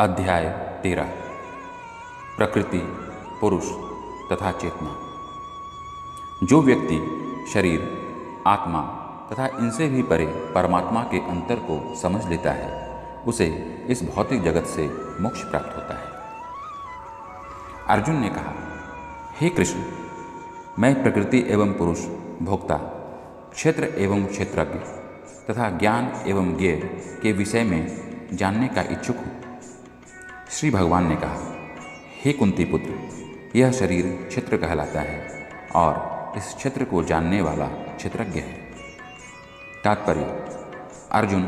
अध्याय 13 प्रकृति, पुरुष तथा चेतना। जो व्यक्ति शरीर, आत्मा तथा इनसे भी परे परमात्मा के अंतर को समझ लेता है, उसे इस भौतिक जगत से मोक्ष प्राप्त होता है। अर्जुन ने कहा, हे कृष्ण, मैं प्रकृति एवं पुरुष, भोक्ता, क्षेत्र एवं क्षेत्रज्ञ तथा ज्ञान एवं ज्ञेय के विषय में जानने का इच्छुक हूँ। श्री भगवान ने कहा, हे कुंती पुत्र, यह शरीर क्षेत्र कहलाता है और इस क्षेत्र को जानने वाला क्षेत्रज्ञ है। तात्पर्य: अर्जुन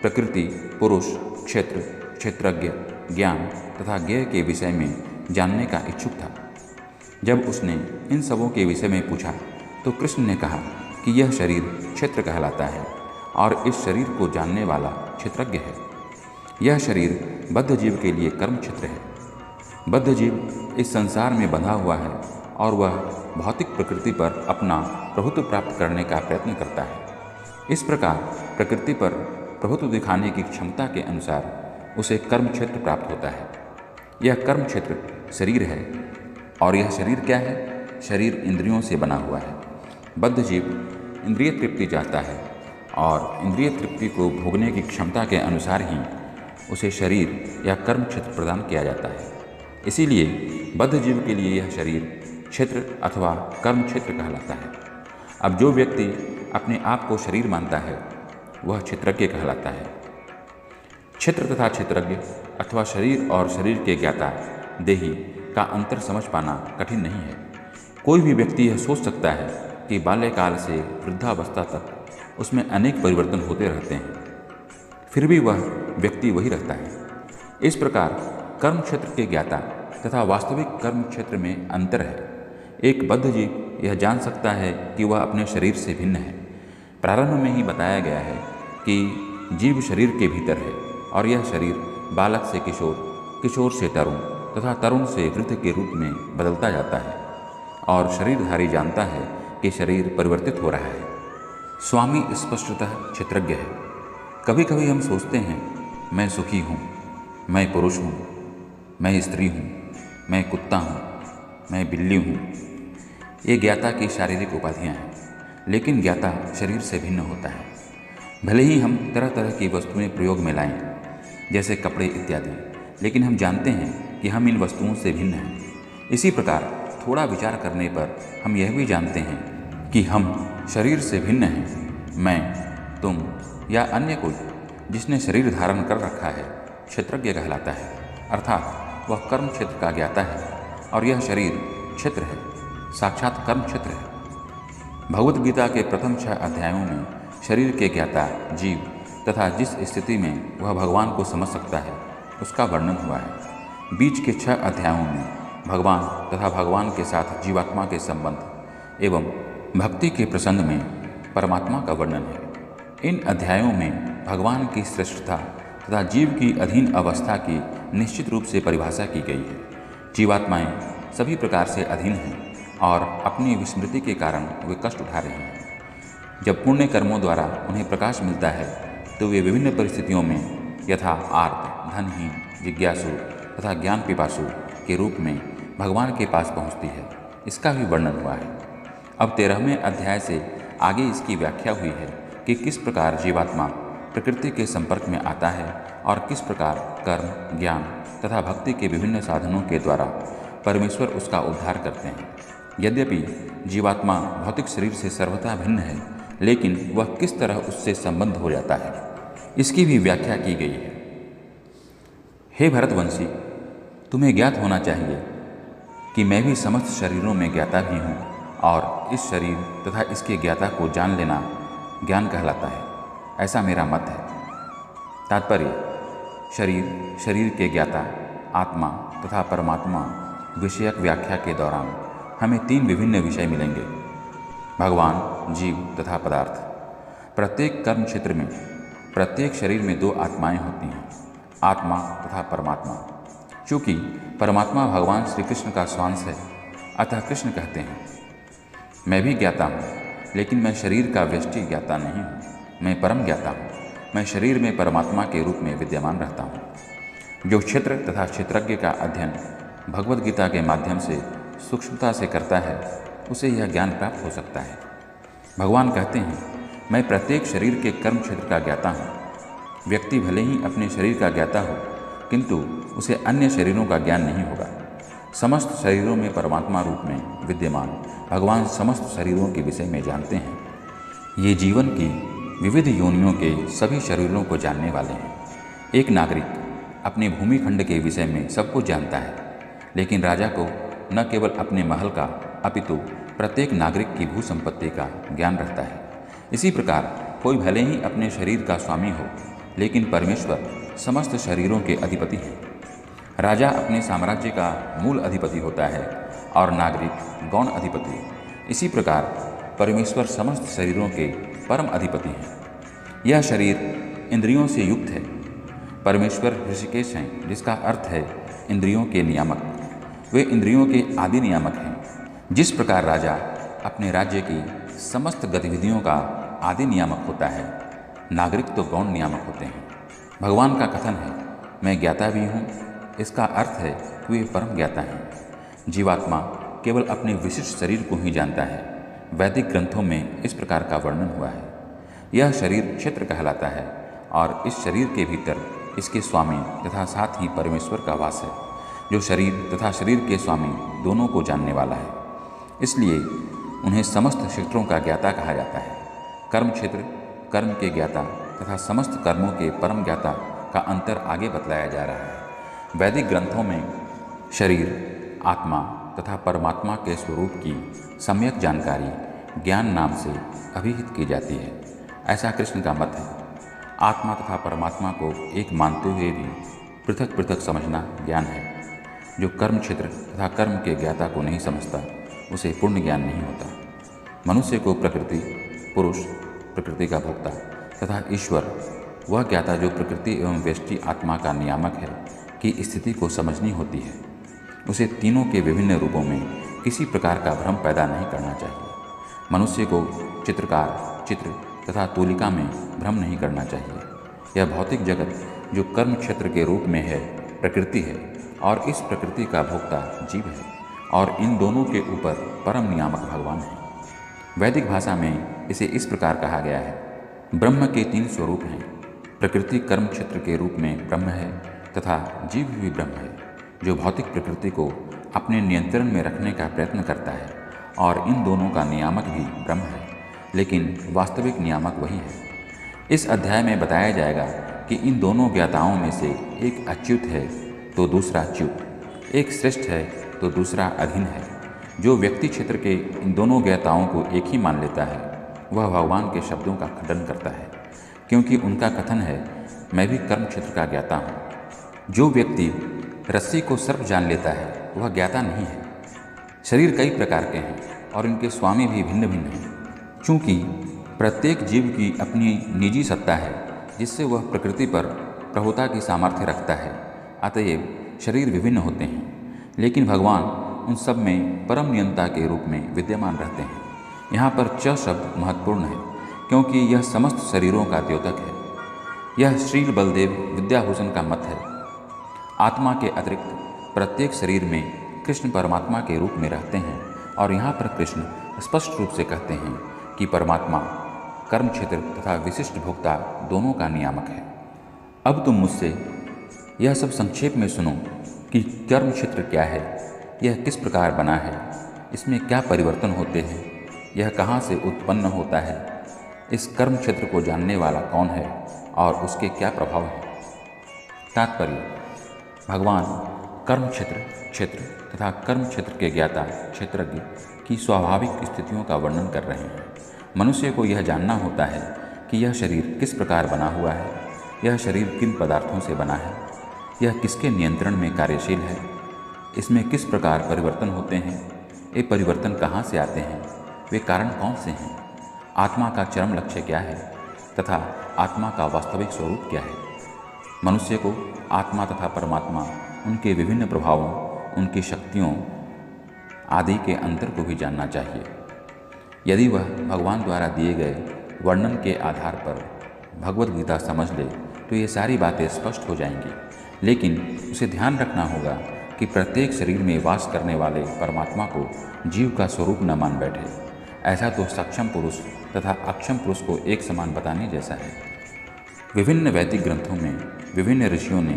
प्रकृति, पुरुष, क्षेत्र, क्षेत्रज्ञ, ज्ञान तथा ज्ञेय के विषय में जानने का इच्छुक था। जब उसने इन सबों के विषय में पूछा तो कृष्ण ने कहा कि यह शरीर क्षेत्र कहलाता है और इस शरीर को जानने वाला क्षेत्रज्ञ है। यह शरीर बद्ध जीव के लिए कर्म क्षेत्र है। बद्ध जीव इस संसार में बंधा हुआ है और वह भौतिक प्रकृति पर अपना प्रभुत्व प्राप्त करने का प्रयत्न करता है। इस प्रकार प्रकृति पर प्रभुत्व दिखाने की क्षमता के अनुसार उसे कर्म क्षेत्र प्राप्त होता है। यह कर्म क्षेत्र शरीर है। और यह शरीर क्या है? शरीर इंद्रियों से बना हुआ है। बद्ध जीव इंद्रिय तृप्ति चाहता है और इंद्रिय तृप्ति को भोगने की क्षमता के अनुसार ही उसे शरीर या कर्म क्षेत्र प्रदान किया जाता है। इसीलिए बद्ध जीव के लिए यह शरीर क्षेत्र अथवा कर्म क्षेत्र कहलाता है। अब जो व्यक्ति अपने आप को शरीर मानता है, वह क्षेत्रज्ञ कहलाता है। क्षेत्र तथा क्षेत्रज्ञ अथवा शरीर और शरीर के ज्ञाता, देही का अंतर समझ पाना कठिन नहीं है। कोई भी व्यक्ति यह सोच सकता है कि बाल्यकाल से वृद्धावस्था तक उसमें अनेक परिवर्तन होते रहते हैं, फिर भी वह व्यक्ति वही रहता है। इस प्रकार कर्म क्षेत्र के ज्ञाता तथा वास्तविक कर्म क्षेत्र में अंतर है। एक बद्ध जीव यह जान सकता है कि वह अपने शरीर से भिन्न है। प्रारंभ में ही बताया गया है कि जीव शरीर के भीतर है और यह शरीर बालक से किशोर, किशोर से तरुण तथा तरुण से वृद्ध के रूप में बदलता जाता है और शरीरधारी जानता है कि शरीर परिवर्तित हो रहा है। स्वामी स्पष्टतः क्षेत्रज्ञ है। कभी कभी हम सोचते हैं, मैं सुखी हूँ, मैं पुरुष हूँ, मैं स्त्री हूँ, मैं कुत्ता हूँ, मैं बिल्ली हूँ। ये ज्ञाता की शारीरिक उपाधियाँ हैं, लेकिन ज्ञाता शरीर से भिन्न होता है। भले ही हम तरह तरह की वस्तुएं प्रयोग में लाएं, जैसे कपड़े इत्यादि, लेकिन हम जानते हैं कि हम इन वस्तुओं से भिन्न हैं। इसी प्रकार थोड़ा विचार करने पर हम यह भी जानते हैं कि हम शरीर से भिन्न हैं। मैं, तुम या अन्य कोई जिसने शरीर धारण कर रखा है क्षेत्रज्ञ कहलाता है, अर्थात वह कर्म क्षेत्र का ज्ञाता है और यह शरीर क्षेत्र है, साक्षात कर्म क्षेत्र है। भगवद गीता के प्रथम 6 अध्यायों में शरीर के ज्ञाता जीव तथा जिस स्थिति में वह भगवान को समझ सकता है उसका वर्णन हुआ है। बीच के 6 अध्यायों में भगवान तथा भगवान के साथ जीवात्मा के संबंध एवं भक्ति के प्रसंग में परमात्मा का वर्णन है। इन अध्यायों में भगवान की श्रेष्ठता तथा जीव की अधीन अवस्था की निश्चित रूप से परिभाषा की गई है। जीवात्माएं सभी प्रकार से अधीन हैं और अपनी विस्मृति के कारण वे कष्ट उठा रहे हैं। जब पुण्य कर्मों द्वारा उन्हें प्रकाश मिलता है तो वे विभिन्न परिस्थितियों में यथा आर्त, धनहीन, जिज्ञासु तथा ज्ञान पिपासु के रूप में भगवान के पास पहुँचती है। इसका भी वर्णन हुआ है। अब 13वें अध्याय से आगे इसकी व्याख्या हुई है कि किस प्रकार जीवात्मा प्रकृति के संपर्क में आता है और किस प्रकार कर्म, ज्ञान तथा भक्ति के विभिन्न साधनों के द्वारा परमेश्वर उसका उद्धार करते हैं। यद्यपि जीवात्मा भौतिक शरीर से सर्वथा भिन्न है, लेकिन वह किस तरह उससे संबंध हो जाता है, इसकी भी व्याख्या की गई है। हे भरतवंशी, तुम्हें ज्ञात होना चाहिए कि मैं भी समस्त शरीरों में ज्ञाता भी हूँ और इस शरीर तथा इसके ज्ञाता को जान लेना ज्ञान कहलाता है, ऐसा मेरा मत है। तात्पर्य: शरीर, शरीर के ज्ञाता, आत्मा तथा परमात्मा विषयक व्याख्या के दौरान हमें 3 विभिन्न विषय मिलेंगे: भगवान, जीव तथा पदार्थ। प्रत्येक कर्म क्षेत्र में प्रत्येक शरीर में 2 आत्माएं होती हैं, आत्मा तथा परमात्मा। चूँकि परमात्मा भगवान श्री कृष्ण का स्वांश है, अतः कृष्ण कहते हैं, मैं भी ज्ञाता हूँ, लेकिन मैं शरीर का व्यष्टि ज्ञाता नहीं हूँ, मैं परम ज्ञाता हूँ। मैं शरीर में परमात्मा के रूप में विद्यमान रहता हूँ। जो क्षेत्र तथा क्षेत्रज्ञ का अध्ययन भगवद गीता के माध्यम से सूक्ष्मता से करता है उसे यह ज्ञान प्राप्त हो सकता है। भगवान कहते हैं, मैं प्रत्येक शरीर के कर्म क्षेत्र का ज्ञाता हूँ। व्यक्ति भले ही अपने शरीर का ज्ञाता हो, किंतु उसे अन्य शरीरों का ज्ञान नहीं होगा। समस्त शरीरों में परमात्मा रूप में विद्यमान भगवान समस्त शरीरों के विषय में जानते हैं। ये जीवन की विविध योनियों के सभी शरीरों को जानने वाले हैं। एक नागरिक अपने भूमिखंड के विषय में सब कुछ जानता है, लेकिन राजा को न केवल अपने महल का अपितु प्रत्येक नागरिक की भू संपत्ति का ज्ञान रहता है। इसी प्रकार कोई भले ही अपने शरीर का स्वामी हो, लेकिन परमेश्वर समस्त शरीरों के अधिपति हैं। राजा अपने साम्राज्य का मूल अधिपति होता है और नागरिक गौण अधिपति। इसी प्रकार परमेश्वर समस्त शरीरों के परम अधिपति हैं। यह शरीर इंद्रियों से युक्त है। परमेश्वर ऋषिकेश हैं, जिसका अर्थ है इंद्रियों के नियामक। वे इंद्रियों के आदि नियामक हैं। जिस प्रकार राजा अपने राज्य की समस्त गतिविधियों का आदि नियामक होता है, नागरिक तो गौण नियामक होते हैं। भगवान का कथन है, मैं ज्ञाता भी हूँ। इसका अर्थ है कि वे परम ज्ञाता हैं। जीवात्मा केवल अपने विशिष्ट शरीर को ही जानता है। वैदिक ग्रंथों में इस प्रकार का वर्णन हुआ है। यह शरीर क्षेत्र कहलाता है और इस शरीर के भीतर इसके स्वामी तथा साथ ही परमेश्वर का वास है, जो शरीर तथा शरीर के स्वामी दोनों को जानने वाला है। इसलिए उन्हें समस्त क्षेत्रों का ज्ञाता कहा जाता है। कर्म क्षेत्र, कर्म के ज्ञाता तथा समस्त कर्मों के परम ज्ञाता का अंतर आगे बतलाया जा रहा है। वैदिक ग्रंथों में शरीर, आत्मा तथा परमात्मा के स्वरूप की सम्यक जानकारी ज्ञान नाम से अभिहित की जाती है। ऐसा कृष्ण का मत है। आत्मा तथा परमात्मा को एक मानते हुए भी पृथक पृथक समझना ज्ञान है। जो कर्म क्षेत्र तथा कर्म के ज्ञाता को नहीं समझता, उसे पूर्ण ज्ञान नहीं होता। मनुष्य को प्रकृति, पुरुष, प्रकृति का भोक्ता तथा ईश्वर, वह ज्ञाता जो प्रकृति एवं व्यष्टि आत्मा का नियामक है, की स्थिति को समझनी होती है। उसे तीनों के विभिन्न रूपों में किसी प्रकार का भ्रम पैदा नहीं करना चाहिए। मनुष्य को चित्रकार, चित्र तथा तूलिका में भ्रम नहीं करना चाहिए। यह भौतिक जगत जो कर्म क्षेत्र के रूप में है, प्रकृति है और इस प्रकृति का भोक्ता जीव है, और इन दोनों के ऊपर परम नियामक भगवान है। वैदिक भाषा में इसे इस प्रकार कहा गया है, ब्रह्म के तीन स्वरूप हैं। प्रकृति कर्म क्षेत्र के रूप में ब्रह्म है तथा जीव भी ब्रह्म है, जो भौतिक प्रकृति को अपने नियंत्रण में रखने का प्रयत्न करता है, और इन दोनों का नियामक भी ब्रह्म है, लेकिन वास्तविक नियामक वही है। इस अध्याय में बताया जाएगा कि इन दोनों ज्ञाताओं में से एक अच्युत है तो दूसरा च्युत, एक श्रेष्ठ है तो दूसरा अधीन है। जो व्यक्ति क्षेत्र के इन दोनों ज्ञाताओं को एक ही मान लेता है, वह भगवान के शब्दों का खंडन करता है, क्योंकि उनका कथन है, मैं भी कर्म क्षेत्र का ज्ञाता हूँ। जो व्यक्ति रस्सी को सर्प जान लेता है, वह ज्ञाता नहीं है। शरीर कई प्रकार के हैं और इनके स्वामी भी भिन्न भिन्न हैं। चूँकि प्रत्येक जीव की अपनी निजी सत्ता है, जिससे वह प्रकृति पर प्रभुता की सामर्थ्य रखता है, अतएव शरीर विभिन्न होते हैं, लेकिन भगवान उन सब में परम नियंता के रूप में विद्यमान रहते हैं। यहाँ पर च शब्द महत्वपूर्ण है, क्योंकि यह समस्त शरीरों का द्योतक है। यह श्रील बलदेव विद्याभूषण का मत है। आत्मा के अतिरिक्त प्रत्येक शरीर में कृष्ण परमात्मा के रूप में रहते हैं, और यहाँ पर कृष्ण स्पष्ट रूप से कहते हैं कि परमात्मा कर्म क्षेत्र तथा विशिष्ट भोक्ता दोनों का नियामक है। अब तुम मुझसे यह सब संक्षेप में सुनो कि कर्म क्षेत्र क्या है, यह किस प्रकार बना है, इसमें क्या परिवर्तन होते हैं, यह कहाँ से उत्पन्न होता है, इस कर्म क्षेत्र को जानने वाला कौन है और उसके क्या प्रभाव हैं। तात्पर्य: भगवान कर्म क्षेत्र, क्षेत्र तथा कर्म क्षेत्र के ज्ञाता क्षेत्रज्ञ की स्वाभाविक स्थितियों का वर्णन कर रहे हैं। मनुष्य को यह जानना होता है कि यह शरीर किस प्रकार बना हुआ है, यह शरीर किन पदार्थों से बना है, यह किसके नियंत्रण में कार्यशील है, इसमें किस प्रकार परिवर्तन होते हैं, ये परिवर्तन कहाँ से आते हैं, वे कारण कौन से हैं, आत्मा का चरम लक्ष्य क्या है तथा आत्मा का वास्तविक स्वरूप क्या है। मनुष्य को आत्मा तथा परमात्मा, उनके विभिन्न प्रभावों, उनकी शक्तियों आदि के अंतर को भी जानना चाहिए। यदि वह भगवान द्वारा दिए गए वर्णन के आधार पर भगवद गीता समझ ले तो ये सारी बातें स्पष्ट हो जाएंगी। लेकिन उसे ध्यान रखना होगा कि प्रत्येक शरीर में वास करने वाले परमात्मा को जीव का स्वरूप न मान बैठे। ऐसा तो सक्षम पुरुष तथा अक्षम पुरुष को एक समान बताने जैसा है। विभिन्न वैदिक ग्रंथों में विभिन्न ऋषियों ने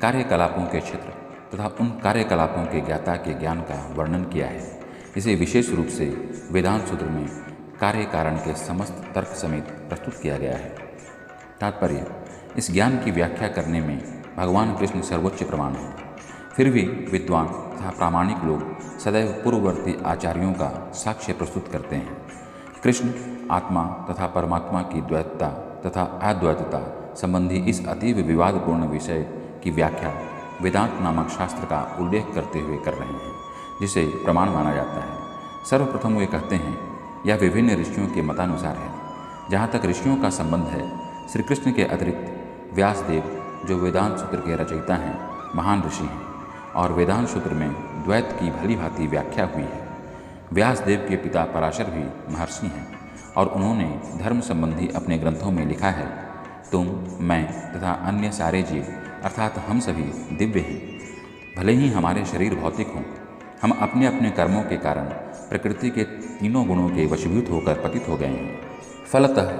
कार्यकलापों के क्षेत्र तथा उन कार्यकलापों के ज्ञाता के ज्ञान का वर्णन किया है। इसे विशेष रूप से वेदांत सूत्र में कार्य कारण के समस्त तर्क समेत प्रस्तुत किया गया है। तात्पर्य, इस ज्ञान की व्याख्या करने में भगवान कृष्ण सर्वोच्च प्रमाण है। फिर भी विद्वान तथा प्रामाणिक लोग सदैव पूर्ववर्ती आचार्यों का साक्ष्य प्रस्तुत करते हैं। कृष्ण आत्मा तथा परमात्मा की द्वैतता तथा अद्वैतता संबंधी इस अतीव विवादपूर्ण विषय की व्याख्या वेदांत नामक शास्त्र का उल्लेख करते हुए कर रहे हैं, जिसे प्रमाण माना जाता है। सर्वप्रथम वे कहते हैं, यह विभिन्न ऋषियों के मतानुसार है। जहाँ तक ऋषियों का संबंध है, श्री कृष्ण के अतिरिक्त व्यासदेव, जो वेदांत सूत्र के रचयिता हैं, महान ऋषि हैं और वेदांत सूत्र में द्वैत की भली भांति व्याख्या हुई है। व्यासदेव के पिता पराशर भी महर्षि हैं और उन्होंने धर्म संबंधी अपने ग्रंथों में लिखा है, तुम, मैं तथा अन्य सारे जीव अर्थात हम सभी दिव्य हैं। भले ही हमारे शरीर भौतिक हों, हम अपने अपने कर्मों के कारण प्रकृति के तीनों गुणों के वशीभूत होकर पतित हो गए हैं। फलतः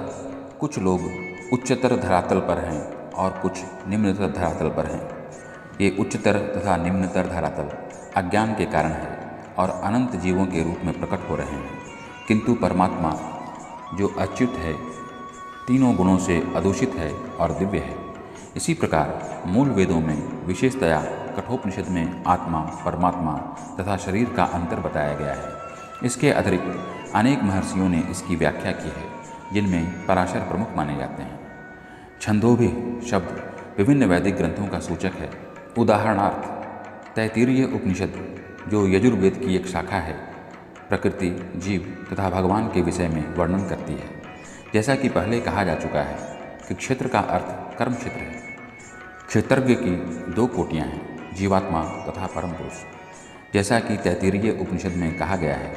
कुछ लोग उच्चतर धरातल पर हैं और कुछ निम्नतर धरातल पर हैं। ये उच्चतर तथा निम्नतर धरातल अज्ञान के कारण है और अनंत जीवों के रूप में प्रकट हो रहे हैं, किंतु परमात्मा जो अच्युत है, तीनों गुणों से अदूषित है और दिव्य है। इसी प्रकार मूल वेदों में विशेषतया कठोपनिषद में आत्मा, परमात्मा तथा शरीर का अंतर बताया गया है। इसके अतिरिक्त अनेक महर्षियों ने इसकी व्याख्या की है, जिनमें पराशर प्रमुख माने जाते हैं। छंदोभी शब्द विभिन्न वैदिक ग्रंथों का सूचक है। उदाहरणार्थ तैत्तिरीय उपनिषद, जो यजुर्वेद की एक शाखा है, प्रकृति, जीव तथा भगवान के विषय में वर्णन करती है। जैसा कि पहले कहा जा चुका है कि क्षेत्र का अर्थ कर्म क्षेत्र है। क्षेत्रज्ञ की दो कोटियाँ हैं, जीवात्मा तथा परम पुरुष। जैसा कि तैत्तिरीय उपनिषद में कहा गया है,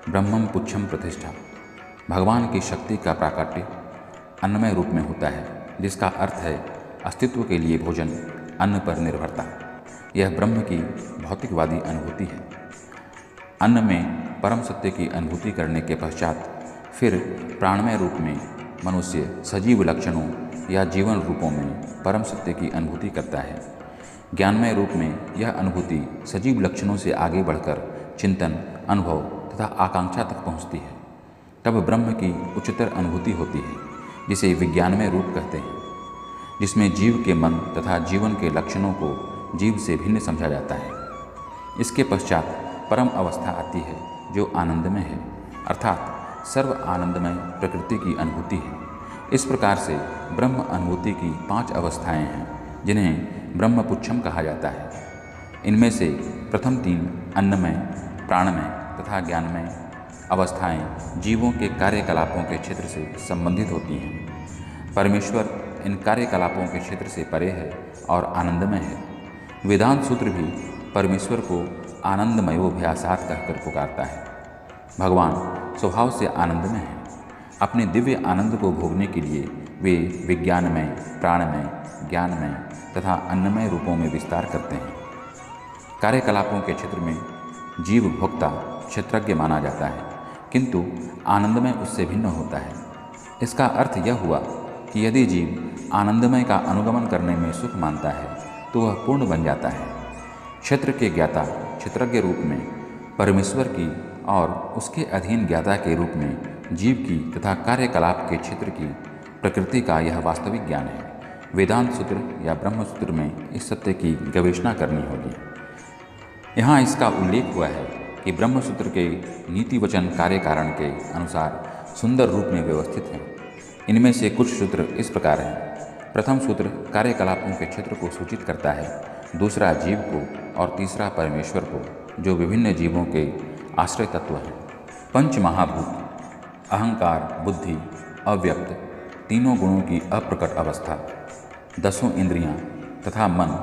ब्रह्मम पुच्छम प्रतिष्ठा, भगवान की शक्ति का प्राकट्य अन्नमय रूप में होता है, जिसका अर्थ है अस्तित्व के लिए भोजन, अन्न पर निर्भरता। यह ब्रह्म की भौतिकवादी अनुभूति है। अन्न में परम सत्य की अनुभूति करने के पश्चात फिर प्राणमय रूप में मनुष्य सजीव लक्षणों या जीवन रूपों में परम सत्य की अनुभूति करता है। ज्ञानमय रूप में यह अनुभूति सजीव लक्षणों से आगे बढ़कर चिंतन, अनुभव तथा आकांक्षा तक पहुँचती है। तब ब्रह्म की उच्चतर अनुभूति होती है, जिसे विज्ञानमय रूप कहते हैं, जिसमें जीव के मन तथा जीवन के लक्षणों को जीव से भिन्न समझा जाता है। इसके पश्चात परम अवस्था आती है, जो आनंदमय है, अर्थात सर्व आनंदमय प्रकृति की अनुभूति है। इस प्रकार से ब्रह्म अनुभूति की 5 अवस्थाएं हैं, जिन्हें ब्रह्मपुच्छम कहा जाता है। इनमें से प्रथम 3 अन्नमय, प्राणमय तथा ज्ञानमय अवस्थाएं जीवों के कार्यकलापों के क्षेत्र से संबंधित होती हैं। परमेश्वर इन कार्यकलापों के क्षेत्र से परे है और आनंदमय है। वेदांत सूत्र भी परमेश्वर को आनंदमयोभ्यासात् कहकर पुकारता है। भगवान स्वभाव से आनंदमय है। अपने दिव्य आनंद को भोगने के लिए वे विज्ञानमय, प्राणमय, ज्ञानमय तथा अन्नमय रूपों में विस्तार करते हैं। कार्यकलापों के क्षेत्र में जीव भोक्ता क्षेत्रज्ञ माना जाता है, किंतु आनंदमय उससे भिन्न होता है। इसका अर्थ यह हुआ कि यदि जीव आनंदमय का अनुगमन करने में सुख मानता है, तो वह पूर्ण बन जाता है। क्षेत्र के ज्ञाता क्षेत्रज्ञ रूप में परमेश्वर की और उसके अधीन ज्ञाता के रूप में जीव की तथा कार्यकलाप के क्षेत्र की प्रकृति का यह वास्तविक ज्ञान है। वेदांत सूत्र या ब्रह्म सूत्र में इस सत्य की गवेषणा करनी होगी। यहाँ इसका उल्लेख हुआ है कि ब्रह्म सूत्र के नीति वचन कार्य कारण के अनुसार सुंदर रूप में व्यवस्थित हैं। इनमें से कुछ सूत्र इस प्रकार हैं। प्रथम सूत्र कार्यकलापों के क्षेत्र को सूचित करता है, दूसरा जीव को और तीसरा परमेश्वर को, जो विभिन्न जीवों के आश्रय तत्व हैं। पंच महाभूत, अहंकार, बुद्धि, अव्यक्त, तीनों गुणों की अप्रकट अवस्था, 10 इंद्रियां तथा मन,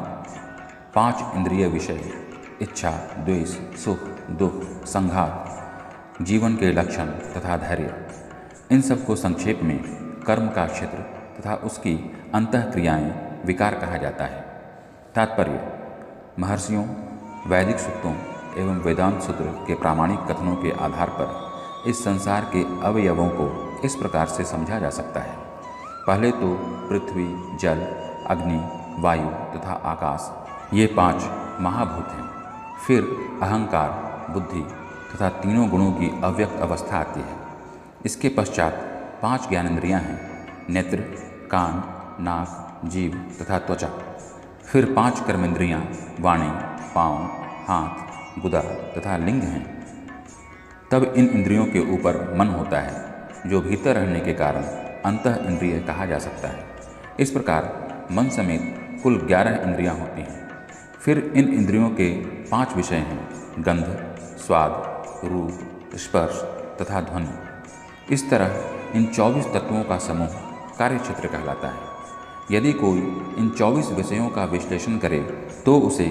5 इंद्रिय विषय, इच्छा, द्वेष, सुख, दुख, संघात, जीवन के लक्षण तथा धैर्य, इन सब को संक्षेप में कर्म का क्षेत्र तथा उसकी अंतःक्रियाएं विकार कहा जाता है। तात्पर्य: महर्षियों, वैदिक सूक्तों एवं वेदांत सूत्र के प्रामाणिक कथनों के आधार पर इस संसार के अवयवों को इस प्रकार से समझा जा सकता है। पहले तो पृथ्वी, जल, अग्नि, वायु तथा आकाश, ये 5 महाभूत हैं। फिर अहंकार, बुद्धि तथा तीनों गुणों की अव्यक्त अवस्था आती है। इसके पश्चात 5 ज्ञानेंद्रियां हैं: नेत्र, कान, नाक, जीभ तथा त्वचा। फिर 5 कर्मेंद्रियां वाणी, पाँव, हाथ, गुदा तथा लिंग हैं। तब इन इंद्रियों के ऊपर मन होता है, जो भीतर रहने के कारण अंतः इंद्रिय कहा जा सकता है। इस प्रकार मन समेत कुल 11 इंद्रियां होती हैं। फिर इन इंद्रियों के 5 विषय हैं: गंध, स्वाद, रूप, स्पर्श तथा ध्वनि। इस तरह इन 24 तत्वों का समूह कार्यक्षेत्र कहलाता है। यदि कोई इन 24 विषयों का विश्लेषण करे तो उसे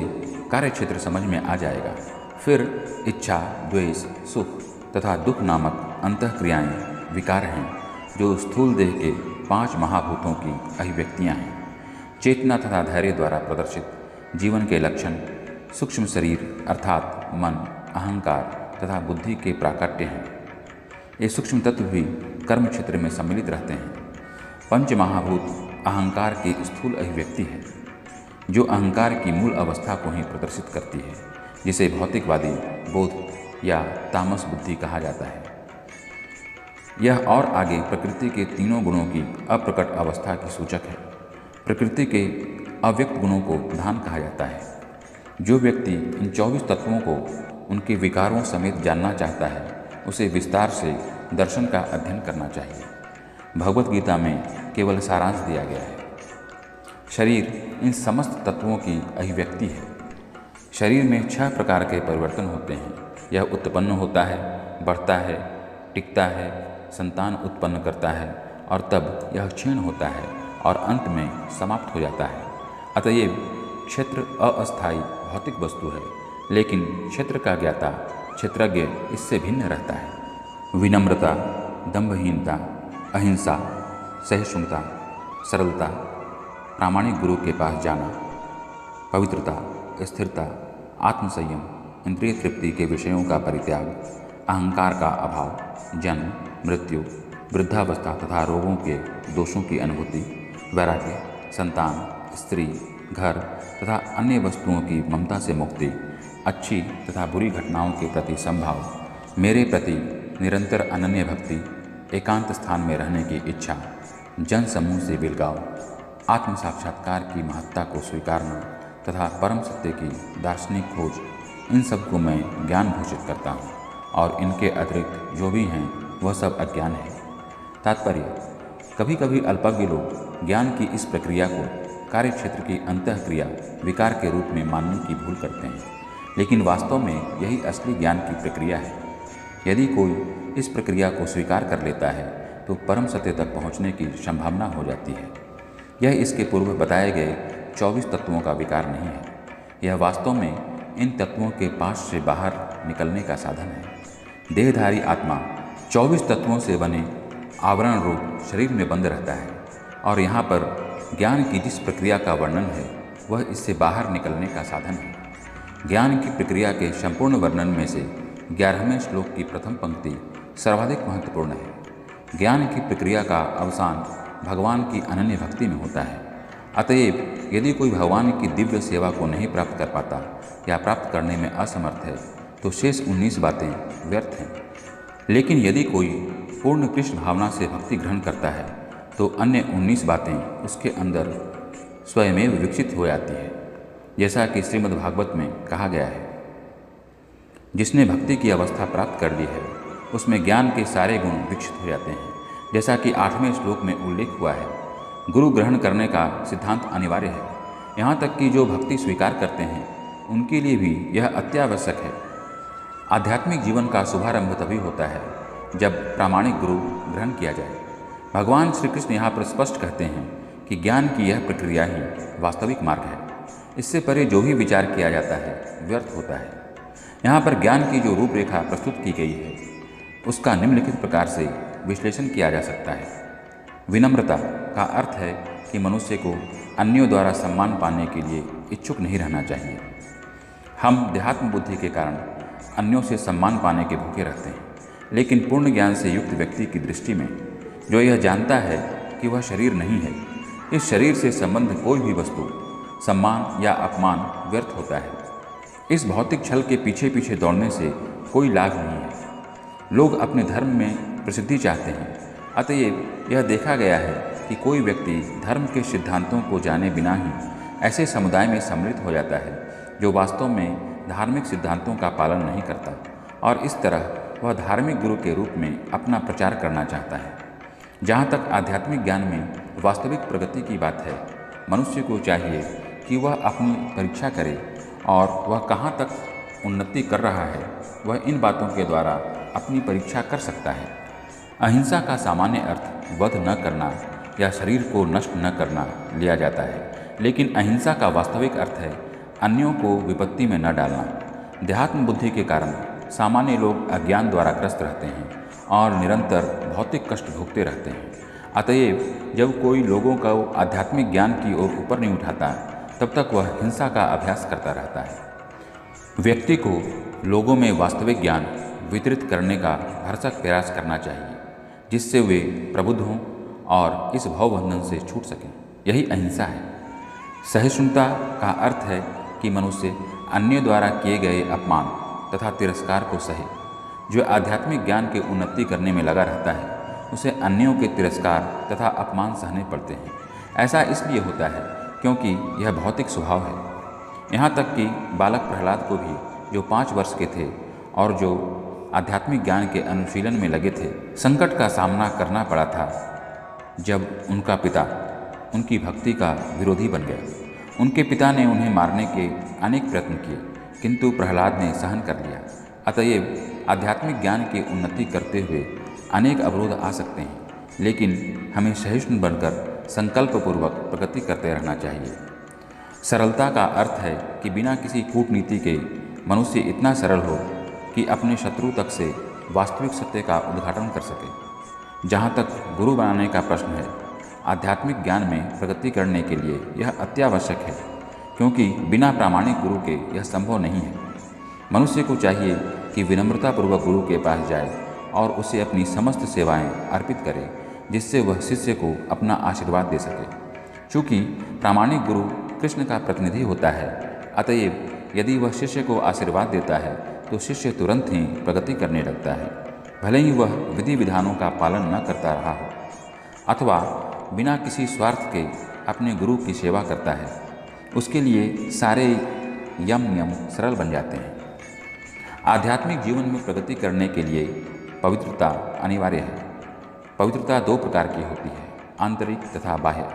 कार्यक्षेत्र समझ में आ जाएगा। फिर इच्छा, द्वेष, सुख तथा दुख नामक अंतःक्रियाएं विकार हैं, जो स्थूल देह के 5 महाभूतों की अभिव्यक्तियां हैं। चेतना तथा धैर्य द्वारा प्रदर्शित जीवन के लक्षण सूक्ष्म शरीर अर्थात मन, अहंकार तथा बुद्धि के प्राकट्य हैं। ये सूक्ष्म तत्व भी कर्म क्षेत्र में सम्मिलित रहते हैं। पंच महाभूत अहंकार की स्थूल अभिव्यक्ति है, जो अहंकार की मूल अवस्था को ही प्रदर्शित करती है, जिसे भौतिकवादी बोध या तामस बुद्धि कहा जाता है। यह और आगे प्रकृति के तीनों गुणों की अप्रकट अवस्था की सूचक है। प्रकृति के अव्यक्त गुणों को प्रधान कहा जाता है। जो व्यक्ति इन 24 तत्वों को उनके विकारों समेत जानना चाहता है, उसे विस्तार से दर्शन का अध्ययन करना चाहिए। भगवत गीता में केवल सारांश दिया गया है। शरीर इन समस्त तत्वों की अभिव्यक्ति है। शरीर में 6 प्रकार के परिवर्तन होते हैं। यह उत्पन्न होता है, बढ़ता है, टिकता है, संतान उत्पन्न करता है और तब यह क्षीण होता है और अंत में समाप्त हो जाता है। अतएव क्षेत्र अस्थायी भौतिक वस्तु है, लेकिन क्षेत्र का ज्ञाता, क्षेत्रज्ञ इससे भिन्न रहता है। विनम्रता, दंभहीनता, अहिंसा, सहिष्णुता, सरलता, प्रामाणिक गुरु के पास जाना, पवित्रता, स्थिरता, आत्मसंयम, इंद्रिय तृप्ति के विषयों का परित्याग, अहंकार का अभाव, जन्म, मृत्यु, वृद्धावस्था तथा रोगों के दोषों की अनुभूति, वैराग्य, संतान, स्त्री, घर तथा अन्य वस्तुओं की ममता से मुक्ति, अच्छी तथा बुरी घटनाओं के प्रति संभाव, मेरे प्रति निरंतर अनन्य भक्ति, एकांत स्थान में रहने की इच्छा, जन समूह से विलगाव, आत्म साक्षात्कार की महत्ता को स्वीकारना तथा परम सत्य की दार्शनिक खोज, इन सब को मैं ज्ञान घोषित करता हूँ और इनके अतिरिक्त जो भी हैं वह सब अज्ञान है। तात्पर्य: कभी कभी अल्पज्ञ लोग ज्ञान की इस प्रक्रिया को कार्यक्षेत्र की अंतःक्रिया विकार के रूप में मानने की भूल करते हैं, लेकिन वास्तव में यही असली ज्ञान की प्रक्रिया है। यदि कोई इस प्रक्रिया को स्वीकार कर लेता है तो परम सत्य तक पहुँचने की संभावना हो जाती है। यह इसके पूर्व बताए गए 24 तत्वों का विकार नहीं है। यह वास्तव में इन तत्वों के पास से बाहर निकलने का साधन है। देहधारी आत्मा 24 तत्वों से बने आवरण रूप शरीर में बंद रहता है और यहाँ पर ज्ञान की जिस प्रक्रिया का वर्णन है वह इससे बाहर निकलने का साधन है। ज्ञान की प्रक्रिया के संपूर्ण वर्णन में से 11वें श्लोक की प्रथम पंक्ति सर्वाधिक महत्वपूर्ण है। ज्ञान की प्रक्रिया का अवसान भगवान की अनन्य भक्ति में होता है। अतएव यदि कोई भगवान की दिव्य सेवा को नहीं प्राप्त कर पाता या प्राप्त करने में असमर्थ है तो शेष 19 बातें व्यर्थ हैं। लेकिन यदि कोई पूर्ण कृष्ण भावना से भक्ति ग्रहण करता है तो अन्य 19 बातें उसके अंदर स्वयमेव विकसित हो जाती है। जैसा कि श्रीमद् भागवत में कहा गया है, जिसने भक्ति की अवस्था प्राप्त कर ली है उसमें ज्ञान के सारे गुण विकसित हो जाते हैं। जैसा कि 8वें श्लोक में उल्लेख हुआ है, गुरु ग्रहण करने का सिद्धांत अनिवार्य है। यहाँ तक कि जो भक्ति स्वीकार करते हैं उनके लिए भी यह अत्यावश्यक है। आध्यात्मिक जीवन का शुभारंभ तभी होता है जब प्रामाणिक गुरु ग्रहण किया जाए। भगवान श्री कृष्ण यहाँ पर स्पष्ट कहते हैं कि ज्ञान की यह प्रक्रिया ही वास्तविक मार्ग है। इससे परे जो भी विचार किया जाता है व्यर्थ होता है। यहाँ पर ज्ञान की जो रूपरेखा प्रस्तुत की गई है उसका निम्नलिखित प्रकार से विश्लेषण किया जा सकता है। विनम्रता का अर्थ है कि मनुष्य को अन्यों द्वारा सम्मान पाने के लिए इच्छुक नहीं रहना चाहिए। हम देहात्म बुद्धि के कारण अन्यों से सम्मान पाने के भूखे रहते हैं, लेकिन पूर्ण ज्ञान से युक्त व्यक्ति की दृष्टि में जो यह जानता है कि वह शरीर नहीं है, इस शरीर से संबंध कोई भी वस्तु, सम्मान या अपमान व्यर्थ होता है। इस भौतिक छल के पीछे पीछे दौड़ने से कोई लाभ नहीं है। लोग अपने धर्म में प्रसिद्धि चाहते हैं, अतएव यह देखा गया है कि कोई व्यक्ति धर्म के सिद्धांतों को जाने बिना ही ऐसे समुदाय में सम्मिलित हो जाता है जो वास्तव में धार्मिक सिद्धांतों का पालन नहीं करता, और इस तरह वह धार्मिक गुरु के रूप में अपना प्रचार करना चाहता है। जहाँ तक आध्यात्मिक ज्ञान में वास्तविक प्रगति की बात है, मनुष्य को चाहिए कि वह अपनी परीक्षा करे और वह कहाँ तक उन्नति कर रहा है, वह इन बातों के द्वारा अपनी परीक्षा कर सकता है। अहिंसा का सामान्य अर्थ वध न करना या शरीर को नष्ट न करना लिया जाता है, लेकिन अहिंसा का वास्तविक अर्थ है अन्यों को विपत्ति में न डालना। देहात्म बुद्धि के कारण सामान्य लोग अज्ञान द्वारा ग्रस्त रहते हैं और निरंतर भौतिक कष्ट भोगते रहते हैं। अतएव जब कोई लोगों को आध्यात्मिक ज्ञान की ओर ऊपर नहीं उठाता, तब तक वह हिंसा का अभ्यास करता रहता है। व्यक्ति को लोगों में वास्तविक ज्ञान वितरित करने का भरसक प्रयास करना चाहिए, जिससे वे प्रबुद्ध हों और इस भवबंधन से छूट सकें। यही अहिंसा है। सहिष्णुता का अर्थ है कि मनुष्य अन्य द्वारा किए गए अपमान तथा तिरस्कार को सहे। जो आध्यात्मिक ज्ञान के उन्नति करने में लगा रहता है, उसे अन्यों के तिरस्कार तथा अपमान सहने पड़ते हैं। ऐसा इसलिए होता है क्योंकि यह भौतिक स्वभाव है। यहाँ तक कि बालक प्रहलाद को भी, जो 5 वर्ष के थे और जो आध्यात्मिक ज्ञान के अनुशीलन में लगे थे, संकट का सामना करना पड़ा था जब उनका पिता उनकी भक्ति का विरोधी बन गया। उनके पिता ने उन्हें मारने के अनेक प्रयत्न किए, किंतु प्रहलाद ने सहन कर लिया। अतएव आध्यात्मिक ज्ञान की उन्नति करते हुए अनेक अवरोध आ सकते हैं, लेकिन हमें सहिष्णु बनकर संकल्पपूर्वक प्रगति करते रहना चाहिए। सरलता का अर्थ है कि बिना किसी कूटनीति के मनुष्य इतना सरल हो कि अपने शत्रु तक से वास्तविक सत्य का उद्घाटन कर सके। जहाँ तक गुरु बनाने का प्रश्न है, आध्यात्मिक ज्ञान में प्रगति करने के लिए यह अत्यावश्यक है, क्योंकि बिना प्रामाणिक गुरु के यह संभव नहीं है। मनुष्य को चाहिए कि विनम्रतापूर्वक गुरु के पास जाए और उसे अपनी समस्त सेवाएं अर्पित करे, जिससे वह शिष्य को अपना आशीर्वाद दे सके। चूँकि प्रामाणिक गुरु कृष्ण का प्रतिनिधि होता है, अतएव यदि वह शिष्य को आशीर्वाद देता है तो शिष्य तुरंत ही प्रगति करने लगता है, भले ही वह विधि विधानों का पालन न करता रहा हो अथवा बिना किसी स्वार्थ के अपने गुरु की सेवा करता है। उसके लिए सारे यम सरल बन जाते हैं। आध्यात्मिक जीवन में प्रगति करने के लिए पवित्रता अनिवार्य है। पवित्रता 2 प्रकार की होती है, आंतरिक तथा बाह्य।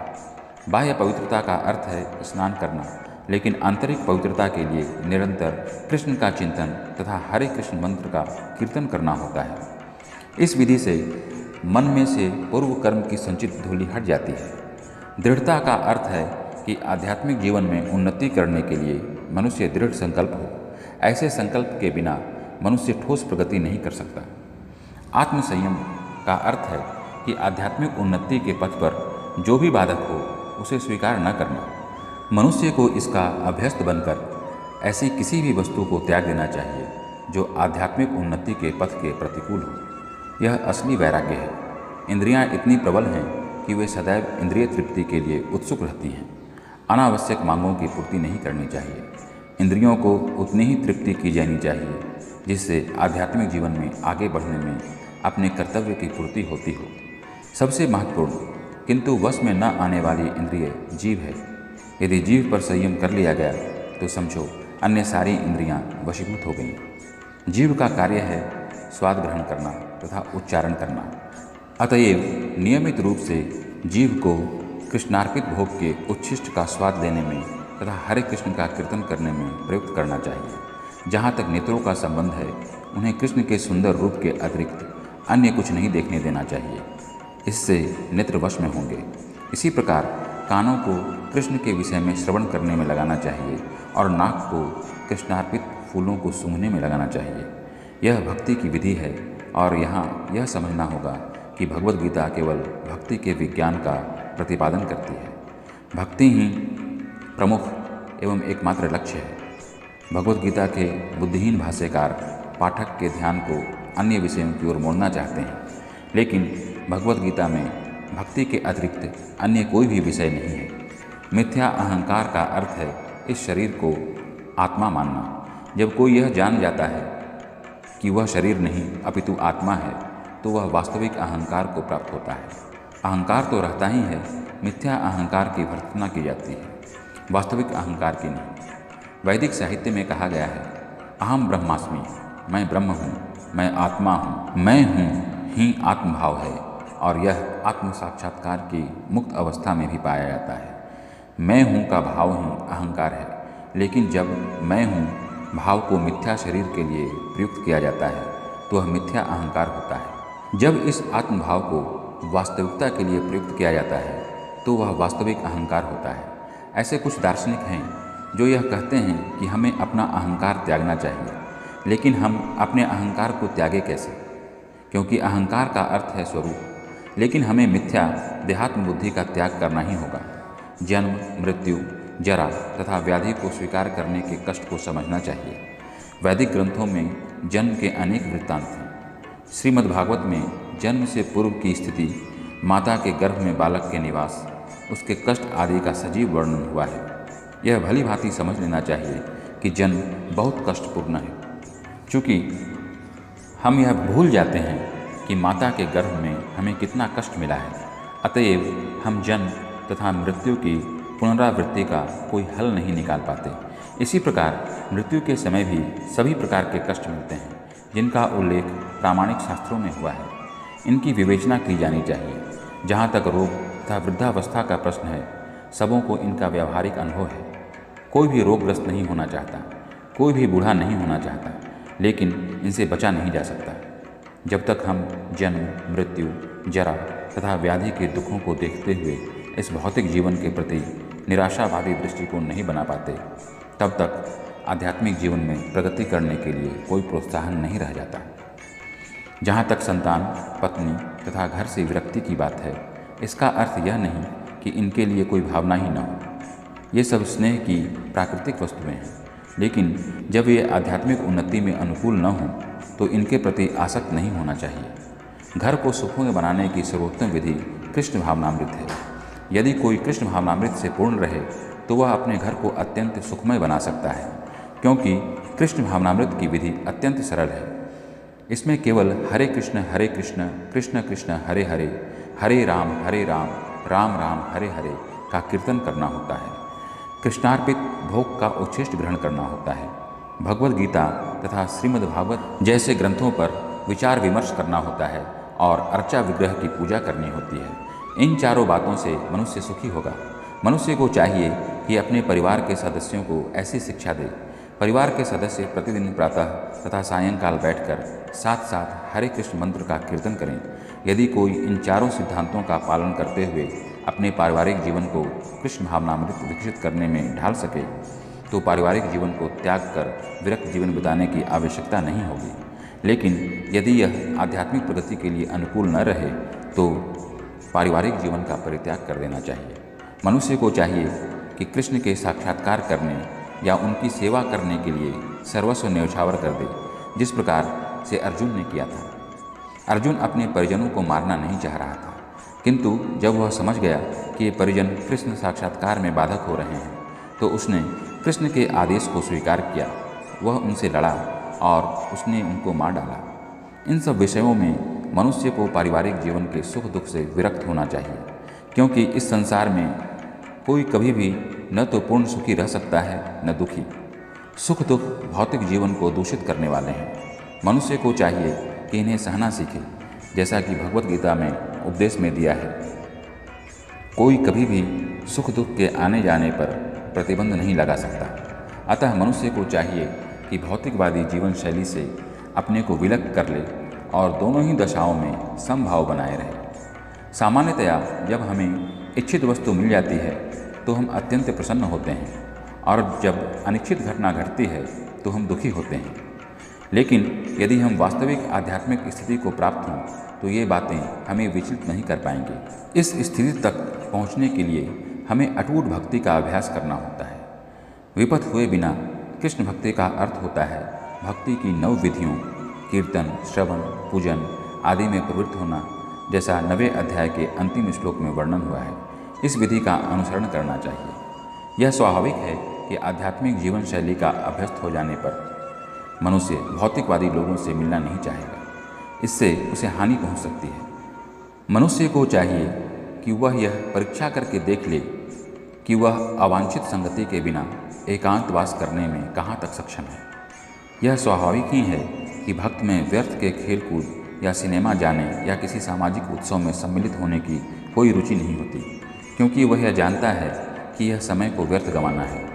बाह्य पवित्रता का अर्थ है स्नान करना, लेकिन आंतरिक पवित्रता के लिए निरंतर कृष्ण का चिंतन तथा हरे कृष्ण मंत्र का कीर्तन करना होता है। इस विधि से मन में से पूर्व कर्म की संचित धूलि हट जाती है। दृढ़ता का अर्थ है कि आध्यात्मिक जीवन में उन्नति करने के लिए मनुष्य दृढ़ संकल्प हो। ऐसे संकल्प के बिना मनुष्य ठोस प्रगति नहीं कर सकता। आत्मसंयम का अर्थ है कि आध्यात्मिक उन्नति के पथ पर जो भी बाधक हो उसे स्वीकार न करना। मनुष्य को इसका अभ्यस्त बनकर ऐसी किसी भी वस्तु को त्याग देना चाहिए जो आध्यात्मिक उन्नति के पथ के प्रतिकूल हो। यह असली वैराग्य है। इंद्रियां इतनी प्रबल हैं कि वे सदैव इंद्रिय तृप्ति के लिए उत्सुक रहती हैं। अनावश्यक मांगों की पूर्ति नहीं करनी चाहिए। इंद्रियों को उतनी ही तृप्ति की जानी चाहिए जिससे आध्यात्मिक जीवन में आगे बढ़ने में अपने कर्तव्य की पूर्ति होती हो। सबसे महत्वपूर्ण किंतु वश में न आने वाली इंद्रिय जीव है। यदि जीव पर संयम कर लिया गया तो समझो अन्य सारी इंद्रियां वशीभूत हो गईं। जीव का कार्य है स्वाद ग्रहण करना तथा उच्चारण करना। अतएव नियमित रूप से जीव को कृष्णार्पित भोग के उच्छिष्ट का स्वाद लेने में तथा हरे कृष्ण का कीर्तन करने में प्रयुक्त करना चाहिए। जहाँ तक नेत्रों का संबंध है, उन्हें कृष्ण के सुंदर रूप के अतिरिक्त अन्य कुछ नहीं देखने देना चाहिए। इससे नेत्र वश में होंगे। इसी प्रकार कानों को कृष्ण के विषय में श्रवण करने में लगाना चाहिए और नाक को कृष्णार्पित फूलों को सूंघने में लगाना चाहिए। यह भक्ति की विधि है और यहाँ यह समझना होगा कि भगवद गीता केवल भक्ति के विज्ञान का प्रतिपादन करती है। भक्ति ही प्रमुख एवं एकमात्र लक्ष्य है। भगवत गीता के बुद्धिहीन भाष्यकार पाठक के ध्यान को अन्य विषयों की ओर मोड़ना चाहते हैं, लेकिन भगवत गीता में भक्ति के अतिरिक्त अन्य कोई भी विषय नहीं है। मिथ्या अहंकार का अर्थ है इस शरीर को आत्मा मानना। जब कोई यह जान जाता है कि वह शरीर नहीं अपितु आत्मा है, तो वह वास्तविक अहंकार को प्राप्त होता है। अहंकार तो रहता ही है, मिथ्या अहंकार की भर्त्सना की जाती है, वास्तविक अहंकार की नहीं। वैदिक साहित्य में कहा गया है, अहम ब्रह्मास्मि, मैं ब्रह्म हूँ, मैं आत्मा हूँ, मैं हूँ ही आत्मभाव है, और यह आत्म साक्षात्कार की मुक्त अवस्था में भी पाया जाता है। मैं हूँ का भाव ही अहंकार है, लेकिन जब मैं हूँ भाव को मिथ्या शरीर के लिए प्रयुक्त किया जाता है तो वह मिथ्या अहंकार होता है। जब इस आत्मभाव को वास्तविकता के लिए प्रयुक्त किया जाता है तो वह वास्तविक अहंकार होता है। ऐसे कुछ दार्शनिक हैं जो यह कहते हैं कि हमें अपना अहंकार त्यागना चाहिए, लेकिन हम अपने अहंकार को त्यागे कैसे, क्योंकि अहंकार का अर्थ है स्वरूप। लेकिन हमें मिथ्या देहात्म बुद्धि का त्याग करना ही होगा। जन्म, मृत्यु, जरा तथा व्याधि को स्वीकार करने के कष्ट को समझना चाहिए। वैदिक ग्रंथों में जन्म के अनेक वृत्तांत हैं। श्रीमद्भागवत में जन्म से पूर्व की स्थिति, माता के गर्भ में बालक के निवास, उसके कष्ट आदि का सजीव वर्णन हुआ है। यह भली भांति समझ लेना चाहिए कि जन्म बहुत कष्टपूर्ण है। चूँकि हम यह भूल जाते हैं कि माता के गर्भ में हमें कितना कष्ट मिला है, अतएव हम जन्म तथा मृत्यु की पुनरावृत्ति का कोई हल नहीं निकाल पाते। इसी प्रकार मृत्यु के समय भी सभी प्रकार के कष्ट मिलते हैं, जिनका उल्लेख प्रामाणिक शास्त्रों में हुआ है। इनकी विवेचना की जानी चाहिए। जहाँ तक रोग तथा वृद्धावस्था का प्रश्न है, सबों को इनका व्यावहारिक अनुभव है। कोई भी रोगग्रस्त नहीं होना चाहता, कोई भी बूढ़ा नहीं होना चाहता, लेकिन इनसे बचा नहीं जा सकता। जब तक हम जन्म, मृत्यु, जरा तथा व्याधि के दुखों को देखते हुए इस भौतिक जीवन के प्रति निराशावादी दृष्टिकोण नहीं बना पाते, तब तक आध्यात्मिक जीवन में प्रगति करने के लिए कोई प्रोत्साहन नहीं रह जाता। जहाँ तक संतान, पत्नी तथा घर से विरक्ति की बात है, इसका अर्थ यह नहीं कि इनके लिए कोई भावना ही न हो। ये सब स्नेह की प्राकृतिक वस्तुएं हैं, लेकिन जब ये आध्यात्मिक उन्नति में अनुकूल न हों तो इनके प्रति आसक्त नहीं होना चाहिए। घर को सुखमय बनाने की सर्वोत्तम विधि कृष्ण भावनामृत है। यदि कोई कृष्ण भावनामृत से पूर्ण रहे तो वह अपने घर को अत्यंत सुखमय बना सकता है, क्योंकि कृष्ण भावनामृत की विधि अत्यंत सरल है। इसमें केवल हरे कृष्ण कृष्ण कृष्ण हरे हरे, हरे राम राम राम हरे हरे का कीर्तन करना होता है। कृष्णार्पित भोग का उच्छिष्ट ग्रहण करना होता है। भगवद गीता तथा श्रीमद्भागवत जैसे ग्रंथों पर विचार विमर्श करना होता है और अर्चा विग्रह की पूजा करनी होती है। इन चारों बातों से मनुष्य सुखी होगा। मनुष्य को चाहिए कि अपने परिवार के सदस्यों को ऐसी शिक्षा दे। परिवार के सदस्य प्रतिदिन प्रातः तथा सायंकाल बैठकर साथ साथ हरे कृष्ण मंत्र का कीर्तन करें। यदि कोई इन चारों सिद्धांतों का पालन करते हुए अपने पारिवारिक जीवन को कृष्ण भावनामृत विकसित करने में ढाल सके, तो पारिवारिक जीवन को त्याग कर विरक्त जीवन बिताने की आवश्यकता नहीं होगी। लेकिन यदि यह आध्यात्मिक प्रगति के लिए अनुकूल न रहे तो पारिवारिक जीवन का परित्याग कर देना चाहिए। मनुष्य को चाहिए कि कृष्ण के साक्षात्कार करने या उनकी सेवा करने के लिए सर्वस्व न्यौछावर कर दे, जिस प्रकार से अर्जुन ने किया था। अर्जुन अपने परिजनों को मारना नहीं चाह रहा था, किंतु जब वह समझ गया कि ये परिजन कृष्ण साक्षात्कार में बाधक हो रहे हैं, तो उसने कृष्ण के आदेश को स्वीकार किया। वह उनसे लड़ा और उसने उनको मार डाला। इन सब विषयों में मनुष्य को पारिवारिक जीवन के सुख दुख से विरक्त होना चाहिए, क्योंकि इस संसार में कोई कभी भी न तो पूर्ण सुखी रह सकता है न दुखी। सुख दुख भौतिक जीवन को दूषित करने वाले हैं। मनुष्य को चाहिए कि इन्हें सहना सीखे, जैसा कि भगवत गीता में उपदेश में दिया है। कोई कभी भी सुख दुख के आने जाने पर प्रतिबंध नहीं लगा सकता। अतः मनुष्य को चाहिए कि भौतिकवादी जीवन शैली से अपने को विलग कर ले और दोनों ही दशाओं में समभाव बनाए रहे। सामान्यतया जब हमें इच्छित वस्तु मिल जाती है तो हम अत्यंत प्रसन्न होते हैं, और जब अनिच्छित घटना घटती है तो हम दुखी होते हैं। लेकिन यदि हम वास्तविक आध्यात्मिक स्थिति को प्राप्त हों तो ये बातें हमें विचलित नहीं कर पाएंगी। इस स्थिति तक पहुँचने के लिए हमें अटूट भक्ति का अभ्यास करना होता है। विपथ हुए बिना कृष्ण भक्ति का अर्थ होता है भक्ति की 9 विधियों कीर्तन, श्रवण, पूजन आदि में प्रवृत्त होना, जैसा 9वें अध्याय के अंतिम श्लोक में वर्णन हुआ है। इस विधि का अनुसरण करना चाहिए। यह स्वाभाविक है कि आध्यात्मिक जीवन शैली का अभ्यस्त हो जाने पर मनुष्य भौतिकवादी लोगों से मिलना नहीं चाहेगा, इससे उसे हानि पहुंच सकती है। मनुष्य को चाहिए कि वह यह परीक्षा करके देख ले कि वह अवांछित संगति के बिना एकांतवास करने में कहाँ तक सक्षम है। यह स्वाभाविक ही है कि भक्त में व्यर्थ के खेलकूद या सिनेमा जाने या किसी सामाजिक उत्सव में सम्मिलित होने की कोई रुचि नहीं होती, क्योंकि वह यह जानता है कि यह समय को व्यर्थ गंवाना है।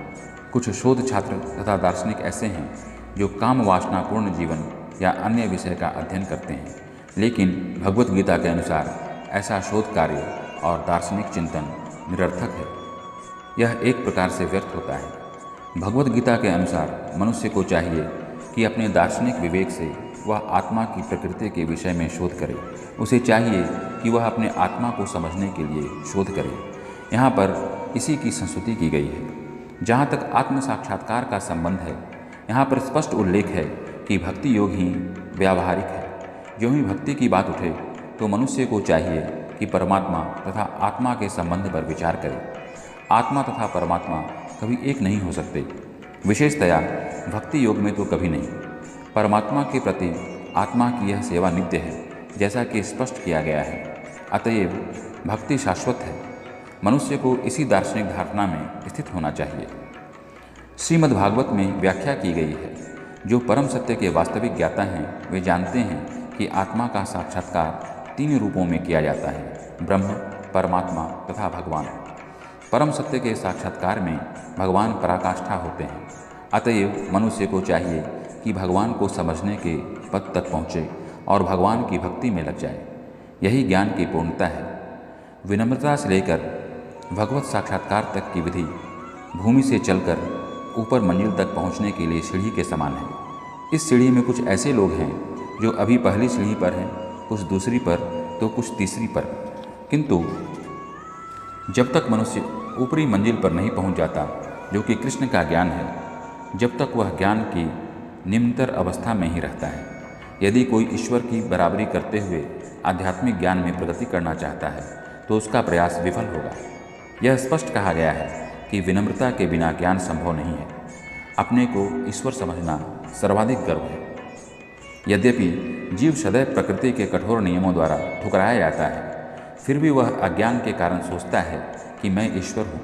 कुछ शोध छात्र तथा दार्शनिक ऐसे हैं जो काम वासनापूर्ण जीवन या अन्य विषय का अध्ययन करते हैं, लेकिन भगवत गीता के अनुसार ऐसा शोध कार्य और दार्शनिक चिंतन निरर्थक है। यह एक प्रकार से व्यर्थ होता है। भगवत गीता के अनुसार मनुष्य को चाहिए कि अपने दार्शनिक विवेक से वह आत्मा की प्रकृति के विषय में शोध करे। उसे चाहिए कि वह अपने आत्मा को समझने के लिए शोध करे। यहाँ पर इसी की संस्तुति की गई है। जहाँ तक आत्म साक्षात्कार का संबंध है, यहाँ पर स्पष्ट उल्लेख है कि भक्ति योग ही व्यावहारिक है। जो ही भक्ति की बात उठे तो मनुष्य को चाहिए कि परमात्मा तथा आत्मा के संबंध पर विचार करे। आत्मा तथा परमात्मा कभी एक नहीं हो सकते, विशेषतया भक्ति योग में तो कभी नहीं। परमात्मा के प्रति आत्मा की यह सेवा नित्य है, जैसा कि स्पष्ट किया गया है। अतएव भक्ति शाश्वत है। मनुष्य को इसी दार्शनिक धारणा में स्थित होना चाहिए। श्रीमद्भागवत में व्याख्या की गई है। जो परम सत्य के वास्तविक ज्ञाता हैं वे जानते हैं कि आत्मा का साक्षात्कार 3 रूपों में किया जाता है, ब्रह्म, परमात्मा तथा भगवान। परम सत्य के साक्षात्कार में भगवान पराकाष्ठा होते हैं। अतएव मनुष्य को चाहिए कि भगवान को समझने के पद तक पहुँचे और भगवान की भक्ति में लग जाए। यही ज्ञान की पूर्णता है। विनम्रता से लेकर भगवत साक्षात्कार तक की विधि भूमि से चलकर ऊपर मंजिल तक पहुंचने के लिए सीढ़ी के समान है। इस सीढ़ी में कुछ ऐसे लोग हैं जो अभी पहली सीढ़ी पर हैं, कुछ दूसरी पर तो कुछ तीसरी पर। किंतु जब तक मनुष्य ऊपरी मंजिल पर नहीं पहुंच जाता, जो कि कृष्ण का ज्ञान है, जब तक वह ज्ञान की निम्नतर अवस्था में ही रहता है। यदि कोई ईश्वर की बराबरी करते हुए आध्यात्मिक ज्ञान में प्रगति करना चाहता है तो उसका प्रयास विफल होगा। यह स्पष्ट कहा गया है कि विनम्रता के बिना ज्ञान संभव नहीं है। अपने को ईश्वर समझना सर्वाधिक गर्व है। यद्यपि जीव सदैव प्रकृति के कठोर नियमों द्वारा ठुकराया जाता है, फिर भी वह अज्ञान के कारण सोचता है कि मैं ईश्वर हूँ।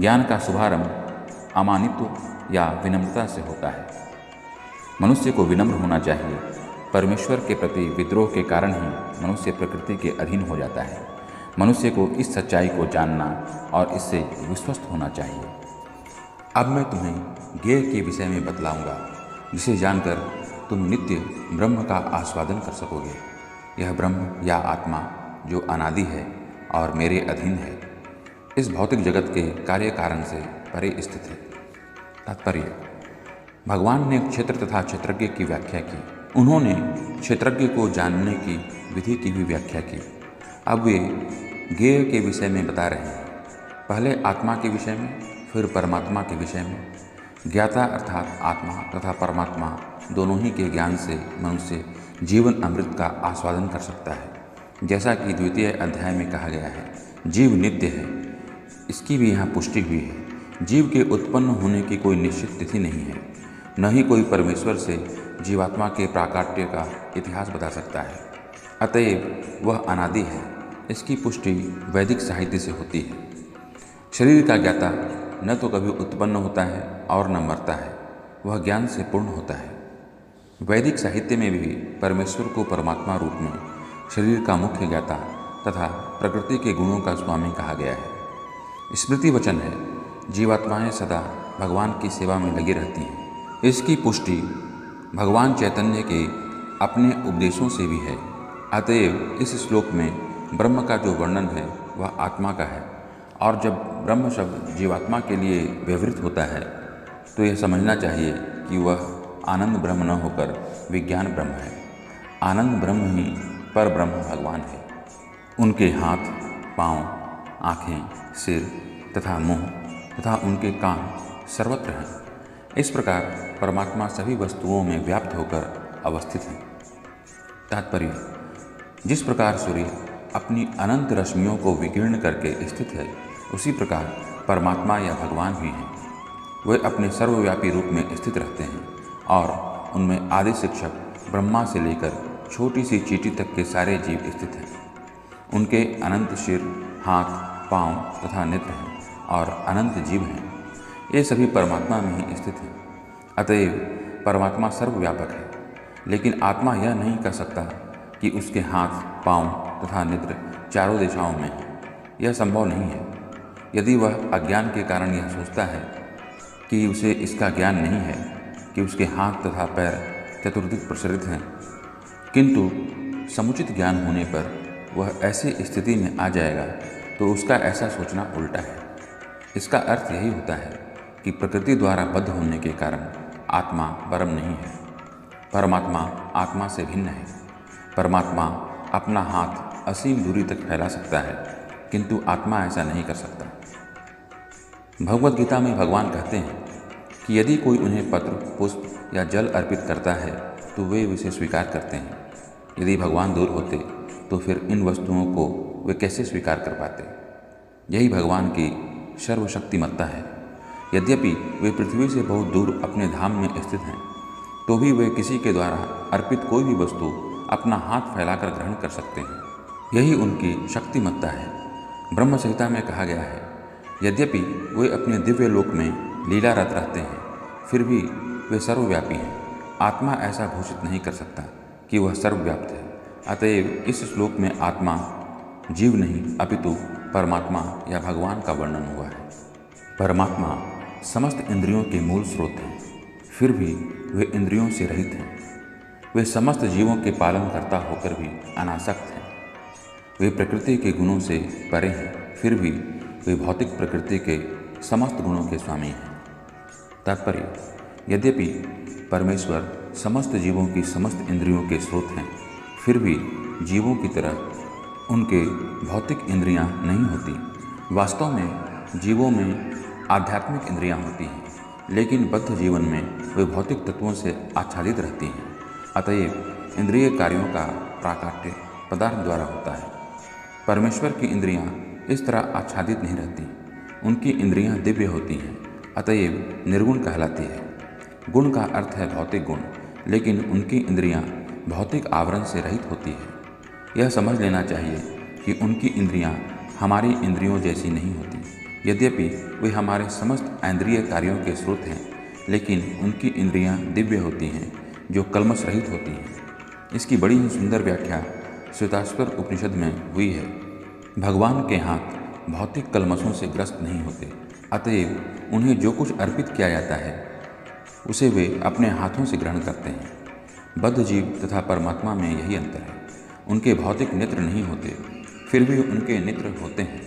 ज्ञान का शुभारंभ अमानित्व या विनम्रता से होता है। मनुष्य को विनम्र होना चाहिए। परमेश्वर के प्रति विद्रोह के कारण ही मनुष्य प्रकृति के अधीन हो जाता है। मनुष्य को इस सच्चाई को जानना और इससे विश्वस्त होना चाहिए। अब मैं तुम्हें ज्ञेय के विषय में बतलाऊंगा, जिसे जानकर तुम नित्य ब्रह्म का आस्वादन कर सकोगे। यह ब्रह्म या आत्मा जो अनादि है और मेरे अधीन है, इस भौतिक जगत के कार्य कारण से परे स्थित है। तात्पर्य: भगवान ने क्षेत्र तथा क्षेत्रज्ञ की व्याख्या की। उन्होंने क्षेत्रज्ञ को जानने की विधि की भी व्याख्या की। अब वे ज्ञेय के विषय में बता रहे हैं। पहले आत्मा के विषय में, फिर परमात्मा के विषय में। ज्ञाता अर्थात आत्मा तथा परमात्मा दोनों ही के ज्ञान से मनुष्य जीवन अमृत का आस्वादन कर सकता है। जैसा कि 2वें अध्याय में कहा गया है, जीव नित्य है। इसकी भी यहाँ पुष्टि हुई है। जीव के उत्पन्न होने की कोई निश्चित तिथि नहीं है, न ही कोई परमेश्वर से जीवात्मा के प्राकाट्य का इतिहास बता सकता है। अतएव वह अनादि है। इसकी पुष्टि वैदिक साहित्य से होती है। शरीर का ज्ञाता न तो कभी उत्पन्न होता है और न मरता है, वह ज्ञान से पूर्ण होता है। वैदिक साहित्य में भी परमेश्वर को परमात्मा रूप में शरीर का मुख्य ज्ञाता तथा प्रकृति के गुणों का स्वामी कहा गया है। स्मृति वचन है, जीवात्माएं सदा भगवान की सेवा में लगी रहती हैं। इसकी पुष्टि भगवान चैतन्य के अपने उपदेशों से भी है। अतएव इस श्लोक में ब्रह्म का जो वर्णन है वह आत्मा का है, और जब ब्रह्म शब्द जीवात्मा के लिए व्यवहृत होता है तो यह समझना चाहिए कि वह आनंद ब्रह्म न होकर विज्ञान ब्रह्म है। आनंद ब्रह्म ही पर ब्रह्म भगवान है। उनके हाथ, पाँव, आँखें, सिर तथा मुँह तथा उनके कान सर्वत्र हैं। इस प्रकार परमात्मा सभी वस्तुओं में व्याप्त होकर अवस्थित है। तात्पर्य: जिस प्रकार सूर्य अपनी अनंत रश्मियों को विकीर्ण करके स्थित है, उसी प्रकार परमात्मा या भगवान भी हैं। वे अपने सर्वव्यापी रूप में स्थित रहते हैं और उनमें आदि शिक्षक ब्रह्मा से लेकर छोटी सी चींटी तक के सारे जीव स्थित हैं। उनके अनंत सिर, हाथ, पांव तथा नेत्र हैं और अनंत जीव हैं। ये सभी परमात्मा में ही स्थित हैं। अतएव परमात्मा सर्वव्यापक है, लेकिन आत्मा यह नहीं कह सकता कि उसके हाथ, पांव तथा नेत्र चारों दिशाओं में हैं। यह संभव नहीं है। यदि वह अज्ञान के कारण यह सोचता है कि उसे इसका ज्ञान नहीं है कि उसके हाथ तथा पैर चतुर्दिक प्रसरित हैं, किंतु समुचित ज्ञान होने पर वह ऐसी स्थिति में आ जाएगा, तो उसका ऐसा सोचना उल्टा है। इसका अर्थ यही होता है कि प्रकृति द्वारा बद्ध होने के कारण आत्मा परम नहीं है। परमात्मा आत्मा से भिन्न है। परमात्मा अपना हाथ असीम दूरी तक फैला सकता है, किंतु आत्मा ऐसा नहीं कर सकता। भगवद गीता में भगवान कहते हैं कि यदि कोई उन्हें पत्र, पुष्प या जल अर्पित करता है तो वे उसे स्वीकार करते हैं। यदि भगवान दूर होते तो फिर इन वस्तुओं को वे कैसे स्वीकार कर पाते? यही भगवान की सर्वशक्तिमत्ता है। यद्यपि वे पृथ्वी से बहुत दूर अपने धाम में स्थित हैं, तो भी वे किसी के द्वारा अर्पित कोई भी वस्तु अपना हाथ फैलाकर ग्रहण कर सकते हैं। यही उनकी शक्तिमत्ता है। ब्रह्म संहिता में कहा गया है, यद्यपि वे अपने दिव्य लोक में लीलारत रहते हैं, फिर भी वे सर्वव्यापी हैं। आत्मा ऐसा घोषित नहीं कर सकता कि वह सर्वव्याप्त है। अतएव इस श्लोक में आत्मा जीव नहीं अपितु परमात्मा या भगवान का वर्णन हुआ है। परमात्मा समस्त इंद्रियों के मूल स्रोत हैं, फिर भी वे इंद्रियों से रहित हैं। वे समस्त जीवों के पालनकर्ता होकर भी अनासक्त हैं। वे प्रकृति के गुणों से परे हैं, फिर भी वे भौतिक प्रकृति के समस्त गुणों के स्वामी हैं। तात्पर्य: यद्यपि परमेश्वर समस्त जीवों की समस्त इंद्रियों के स्रोत हैं, फिर भी जीवों की तरह उनके भौतिक इंद्रियां नहीं होती। वास्तव में जीवों में आध्यात्मिक इंद्रियां होती हैं, लेकिन बद्ध जीवन में वे भौतिक तत्वों से आच्छादित रहती हैं। अतएव इंद्रिय कार्यों का प्राकट्य पदार्थ द्वारा होता है। परमेश्वर की इंद्रियां इस तरह आच्छादित नहीं रहती। उनकी इंद्रियां दिव्य होती हैं, अतएव निर्गुण कहलाती है। गुण का अर्थ है भौतिक गुण, लेकिन उनकी इंद्रियां भौतिक आवरण से रहित होती है। यह समझ लेना चाहिए कि उनकी इंद्रियां हमारी इंद्रियों जैसी नहीं होती। यद्यपि वे हमारे समस्त इंद्रिय कार्यों के स्रोत हैं, लेकिन उनकी इंद्रियां दिव्य होती हैं, जो कल्मश रहित होती हैं। इसकी बड़ी ही सुंदर व्याख्या श्वेताश्वर उपनिषद में हुई है। भगवान के हाथ भौतिक कल्मशों से ग्रस्त नहीं होते, अतएव उन्हें जो कुछ अर्पित किया जाता है उसे वे अपने हाथों से ग्रहण करते हैं। बद्ध जीव तथा परमात्मा में यही अंतर है। उनके भौतिक नेत्र नहीं होते, फिर भी उनके नेत्र होते हैं,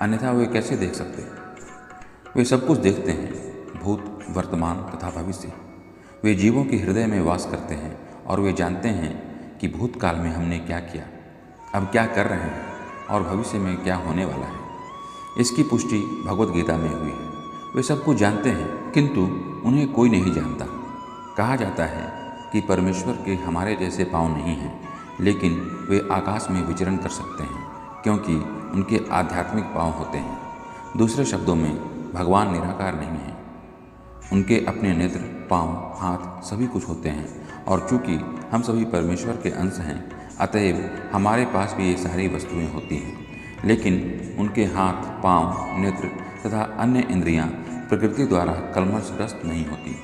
अन्यथा वे कैसे देख सकते? वे सब कुछ देखते हैं, भूत, वर्तमान तथा भविष्य। वे जीवों के हृदय में वास करते हैं और वे जानते हैं कि भूतकाल में हमने क्या किया, अब क्या कर रहे हैं और भविष्य में क्या होने वाला है। इसकी पुष्टि भगवद गीता में हुई है। वे सब कुछ जानते हैं, किंतु उन्हें कोई नहीं जानता। कहा जाता है कि परमेश्वर के हमारे जैसे पाँव नहीं हैं, लेकिन वे आकाश में विचरण कर सकते हैं, क्योंकि उनके आध्यात्मिक पाँव होते हैं। दूसरे शब्दों में भगवान निराकार नहीं हैं। उनके अपने नेत्र, पाँव, हाथ सभी कुछ होते हैं, और चूँकि हम सभी परमेश्वर के अंश हैं, अतएव हमारे पास भी ये सारी वस्तुएं होती हैं। लेकिन उनके हाथ, पाँव, नेत्र तथा अन्य इंद्रियां प्रकृति द्वारा कल्मशग्रस्त नहीं होती।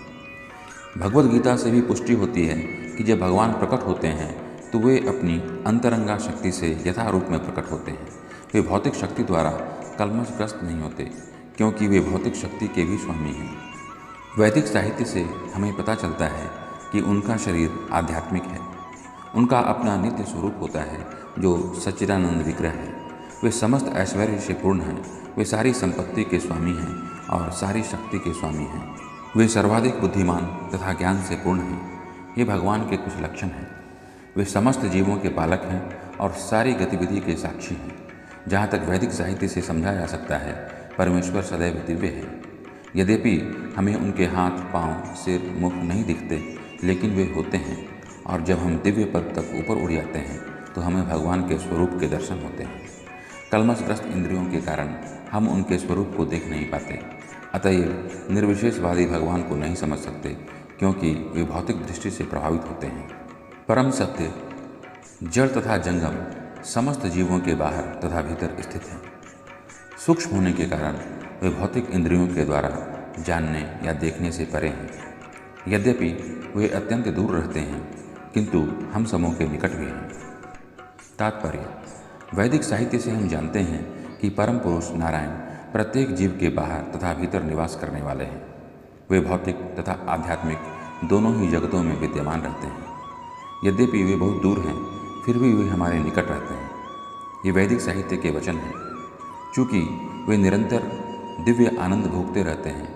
भगवद गीता से भी पुष्टि होती है कि जब भगवान प्रकट होते हैं तो वे अपनी अंतरंगा शक्ति से यथारूप में प्रकट होते हैं। वे भौतिक शक्ति द्वारा कल्मशग्रस्त नहीं होते, क्योंकि वे भौतिक शक्ति के भी स्वामी हैं। वैदिक साहित्य से हमें पता चलता है कि उनका शरीर आध्यात्मिक है। उनका अपना नित्य स्वरूप होता है, जो सच्चिदानंद विग्रह है। वे समस्त ऐश्वर्य से पूर्ण हैं। वे सारी संपत्ति के स्वामी हैं और सारी शक्ति के स्वामी हैं। वे सर्वाधिक बुद्धिमान तथा ज्ञान से पूर्ण हैं। ये भगवान के कुछ लक्षण हैं। वे समस्त जीवों के पालक हैं और सारी गतिविधि के साक्षी हैं। जहाँ तक वैदिक साहित्य से समझा जा सकता है, परमेश्वर सदैव दिव्य है। यद्यपि हमें उनके हाथ, पाँव, सिर, मुख नहीं दिखते, लेकिन वे होते हैं। और जब हम दिव्य पद तक ऊपर उड़ जाते हैं तो हमें भगवान के स्वरूप के दर्शन होते हैं। कलमशग्रस्त इंद्रियों के कारण हम उनके स्वरूप को देख नहीं पाते। अतएव निर्विशेषवादी भगवान को नहीं समझ सकते, क्योंकि वे भौतिक दृष्टि से प्रभावित होते हैं। परम सत्य जड़ तथा जंगम समस्त जीवों के बाहर तथा भीतर स्थित हैं। सूक्ष्म होने के कारण वे भौतिक इंद्रियों के द्वारा जानने या देखने से परे हैं। यद्यपि वे अत्यंत दूर रहते हैं, किंतु हम सबों के निकट भी हैं। तात्पर्य: वैदिक साहित्य से हम जानते हैं कि परम पुरुष नारायण प्रत्येक जीव के बाहर तथा भीतर निवास करने वाले हैं। वे भौतिक तथा आध्यात्मिक दोनों ही जगतों में विद्यमान रहते हैं। यद्यपि वे बहुत दूर हैं, फिर भी वे हमारे निकट रहते हैं। ये वैदिक साहित्य के वचन हैं। चूँकि वे निरंतर दिव्य आनंद भोगते रहते हैं,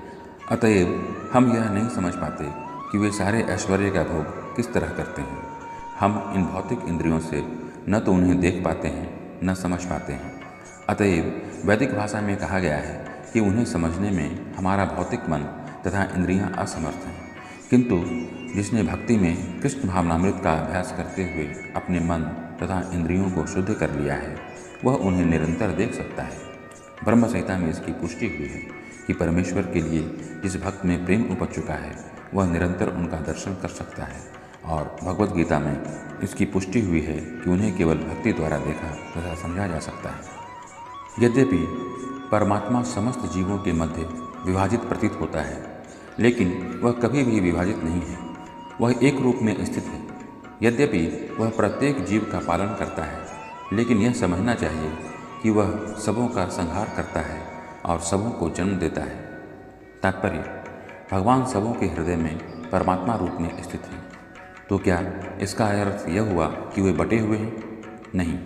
अतएव हम यह नहीं समझ पाते कि वे सारे ऐश्वर्य का भोग किस तरह करते हैं। हम इन भौतिक इंद्रियों से न तो उन्हें देख पाते हैं, न समझ पाते हैं। अतएव वैदिक भाषा में कहा गया है कि उन्हें समझने में हमारा भौतिक मन तथा इंद्रियां असमर्थ हैं, किंतु जिसने भक्ति में कृष्ण भावनामृत का अभ्यास करते हुए अपने मन तथा इंद्रियों को शुद्ध कर लिया है, वह उन्हें निरंतर देख सकता है। ब्रह्म संहिता में इसकी पुष्टि हुई है कि परमेश्वर के लिए जिस भक्त में प्रेम उपज चुका है, वह निरंतर उनका दर्शन कर सकता है। और भगवद गीता में इसकी पुष्टि हुई है कि उन्हें केवल भक्ति द्वारा देखा तथा समझा जा सकता है। यद्यपि परमात्मा समस्त जीवों के मध्य विभाजित प्रतीत होता है, लेकिन वह कभी भी विभाजित नहीं है। वह एक रूप में स्थित है। यद्यपि वह प्रत्येक जीव का पालन करता है, लेकिन यह समझना चाहिए कि वह सबों का संहार करता है और सबों को जन्म देता है। तात्पर्य: भगवान सबों के हृदय में परमात्मा रूप में स्थित हैं। तो क्या इसका अर्थ यह हुआ कि वे बटे हुए हैं? नहीं,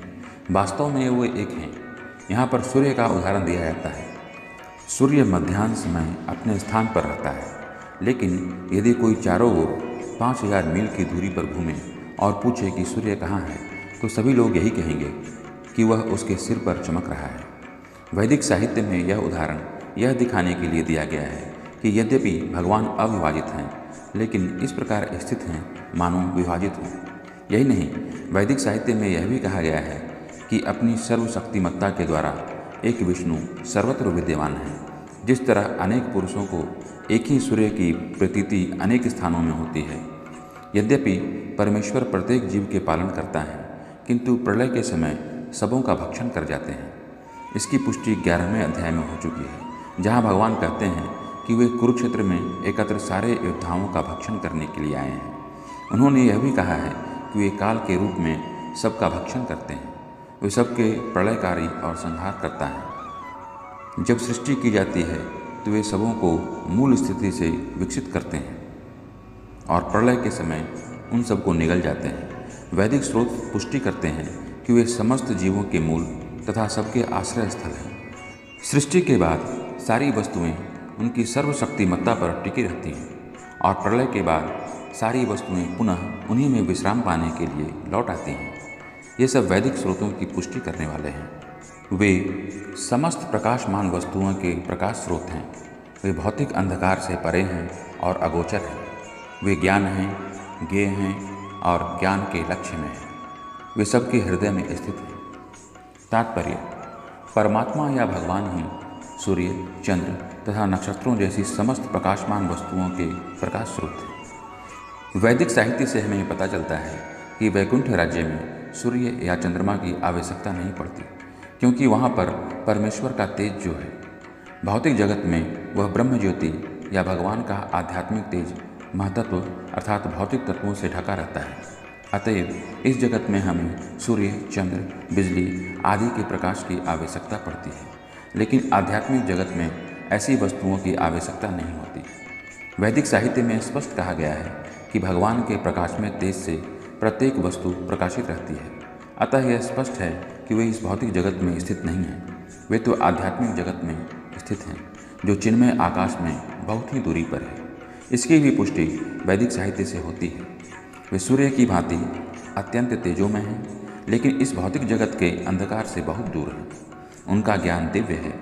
वास्तव में वे एक हैं। यहाँ पर सूर्य का उदाहरण दिया जाता है। सूर्य मध्याह्न समय अपने स्थान पर रहता है, लेकिन यदि कोई चारों ओर 5000 मील की दूरी पर घूमे और पूछे कि सूर्य कहाँ है, तो सभी लोग यही कहेंगे कि वह उसके सिर पर चमक रहा है। वैदिक साहित्य में यह उदाहरण यह दिखाने के लिए दिया गया है कि यद्यपि भगवान अविभाजित हैं, लेकिन इस प्रकार स्थित हैं मानो विभाजित हों। यही नहीं, वैदिक साहित्य में यह भी कहा गया है कि अपनी सर्वशक्तिमत्ता के द्वारा एक विष्णु सर्वत्र विद्यमान है। जिस तरह अनेक पुरुषों को एक ही सूर्य की प्रतीति अनेक स्थानों में होती है। यद्यपि परमेश्वर प्रत्येक जीव के पालन करता है, किंतु प्रलय के समय सबों का भक्षण कर जाते हैं। इसकी पुष्टि 11वें अध्याय में हो चुकी है, जहाँ भगवान कहते हैं कि वे कुरुक्षेत्र में एकत्र सारे योद्धाओं का भक्षण करने के लिए आए हैं। उन्होंने यह भी कहा है कि वे काल के रूप में सबका भक्षण करते हैं। वे सबके प्रलयकारी और संहार करता है। जब सृष्टि की जाती है तो वे सबों को मूल स्थिति से विकसित करते हैं और प्रलय के समय उन सबको निगल जाते हैं। वैदिक स्रोत पुष्टि करते हैं कि वे समस्त जीवों के मूल तथा सबके आश्रय स्थल हैं। सृष्टि के बाद सारी वस्तुएं उनकी सर्वशक्तिमत्ता पर टिकी रहती हैं और प्रलय के बाद सारी वस्तुएं पुनः उन्हीं में विश्राम पाने के लिए लौट आती हैं। ये सब वैदिक स्रोतों की पुष्टि करने वाले हैं। वे समस्त प्रकाशमान वस्तुओं के प्रकाश स्रोत हैं। वे भौतिक अंधकार से परे हैं और अगोचर हैं। वे ज्ञान हैं, ज्ञेय हैं और ज्ञान के लक्ष्य में हैं। वे सबके हृदय में स्थित हैं। तात्पर्य: परमात्मा या भगवान ही सूर्य, चंद्र तथा नक्षत्रों जैसी समस्त प्रकाशमान वस्तुओं के प्रकाश स्रोत हैं। वैदिक साहित्य से हमें पता चलता है कि वैकुंठ राज्य में सूर्य या चंद्रमा की आवश्यकता नहीं पड़ती, क्योंकि वहाँ पर परमेश्वर का तेज जो है। भौतिक जगत में वह ब्रह्म ज्योति या भगवान का आध्यात्मिक तेज महतत्व अर्थात भौतिक तत्वों से ढका रहता है। अतएव इस जगत में हमें सूर्य, चंद्र, बिजली आदि के प्रकाश की आवश्यकता पड़ती है, लेकिन आध्यात्मिक जगत में ऐसी वस्तुओं की आवश्यकता नहीं होती। वैदिक साहित्य में स्पष्ट कहा गया है कि भगवान के प्रकाशमय तेज से प्रत्येक वस्तु प्रकाशित रहती है। अतः यह स्पष्ट है कि वे इस भौतिक जगत में स्थित नहीं हैं। वे तो आध्यात्मिक जगत में स्थित हैं, जो चिन्मय आकाश में बहुत ही दूरी पर है। इसकी भी पुष्टि वैदिक साहित्य से होती है। वे सूर्य की भांति अत्यंत तेजोमय हैं, लेकिन इस भौतिक जगत के अंधकार से बहुत दूर हैं। उनका ज्ञान दिव्य है।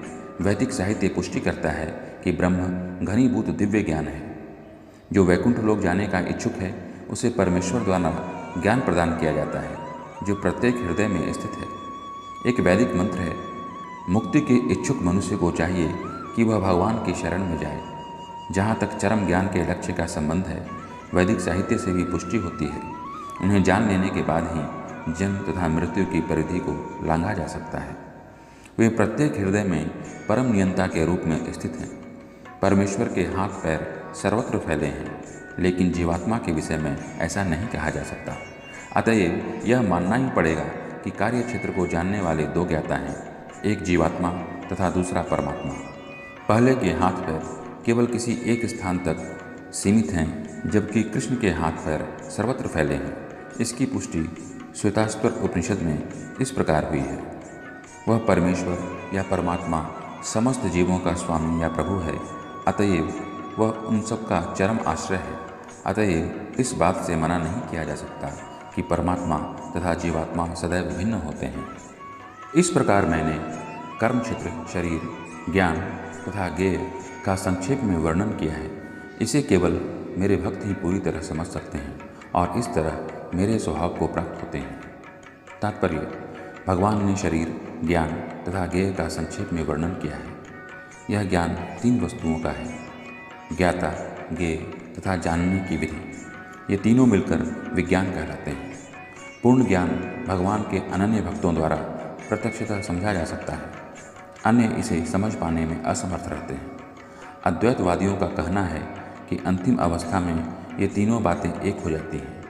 वैदिक साहित्य पुष्टि करता है कि ब्रह्म घनीभूत दिव्य ज्ञान है। जो वैकुंठ लोक जाने का इच्छुक है उसे परमेश्वर द्वारा ज्ञान प्रदान किया जाता है, जो प्रत्येक हृदय में स्थित है। एक वैदिक मंत्र है, मुक्ति के इच्छुक मनुष्य को चाहिए कि वह भगवान की शरण में जाए। जहाँ तक चरम ज्ञान के लक्ष्य का संबंध है, वैदिक साहित्य से भी पुष्टि होती है। उन्हें जान लेने के बाद ही जन्म तथा मृत्यु की परिधि को लांघा जा सकता है। वे प्रत्येक हृदय में परम नियंता के रूप में स्थित हैं। परमेश्वर के हाथ पैर सर्वत्र फैले हैं, लेकिन जीवात्मा के विषय में ऐसा नहीं कहा जा सकता। अतएव यह मानना ही पड़ेगा कि कार्य क्षेत्र को जानने वाले दो ज्ञाता हैं, एक जीवात्मा तथा दूसरा परमात्मा। पहले के हाथ पैर केवल किसी एक स्थान तक सीमित हैं, जबकि कृष्ण के हाथ पैर सर्वत्र फैले हैं। इसकी पुष्टि श्वेताश्वर उपनिषद में इस प्रकार हुई है, वह परमेश्वर या परमात्मा समस्त जीवों का स्वामी या प्रभु है, अतएव वह उन सब का चरम आश्रय है। अतएव इस बात से मना नहीं किया जा सकता कि परमात्मा तथा जीवात्मा सदैव भिन्न होते हैं। इस प्रकार मैंने कर्म क्षेत्र, शरीर, ज्ञान तथा ज्ञेय का संक्षेप में वर्णन किया है। इसे केवल मेरे भक्त ही पूरी तरह समझ सकते हैं और इस तरह मेरे स्वभाव को प्राप्त होते हैं। तात्पर्य: भगवान ने शरीर, ज्ञान तथा ज्ञेय का संक्षेप में वर्णन किया है। यह ज्ञान तीन वस्तुओं का है, ज्ञाता, ज्ञेय तथा जानने की विधि। ये तीनों मिलकर विज्ञान कहलाते हैं। पूर्ण ज्ञान भगवान के अनन्य भक्तों द्वारा प्रत्यक्षतः समझा जा सकता है, अन्य इसे समझ पाने में असमर्थ रहते हैं। अद्वैतवादियों का कहना है कि अंतिम अवस्था में ये तीनों बातें एक हो जाती हैं,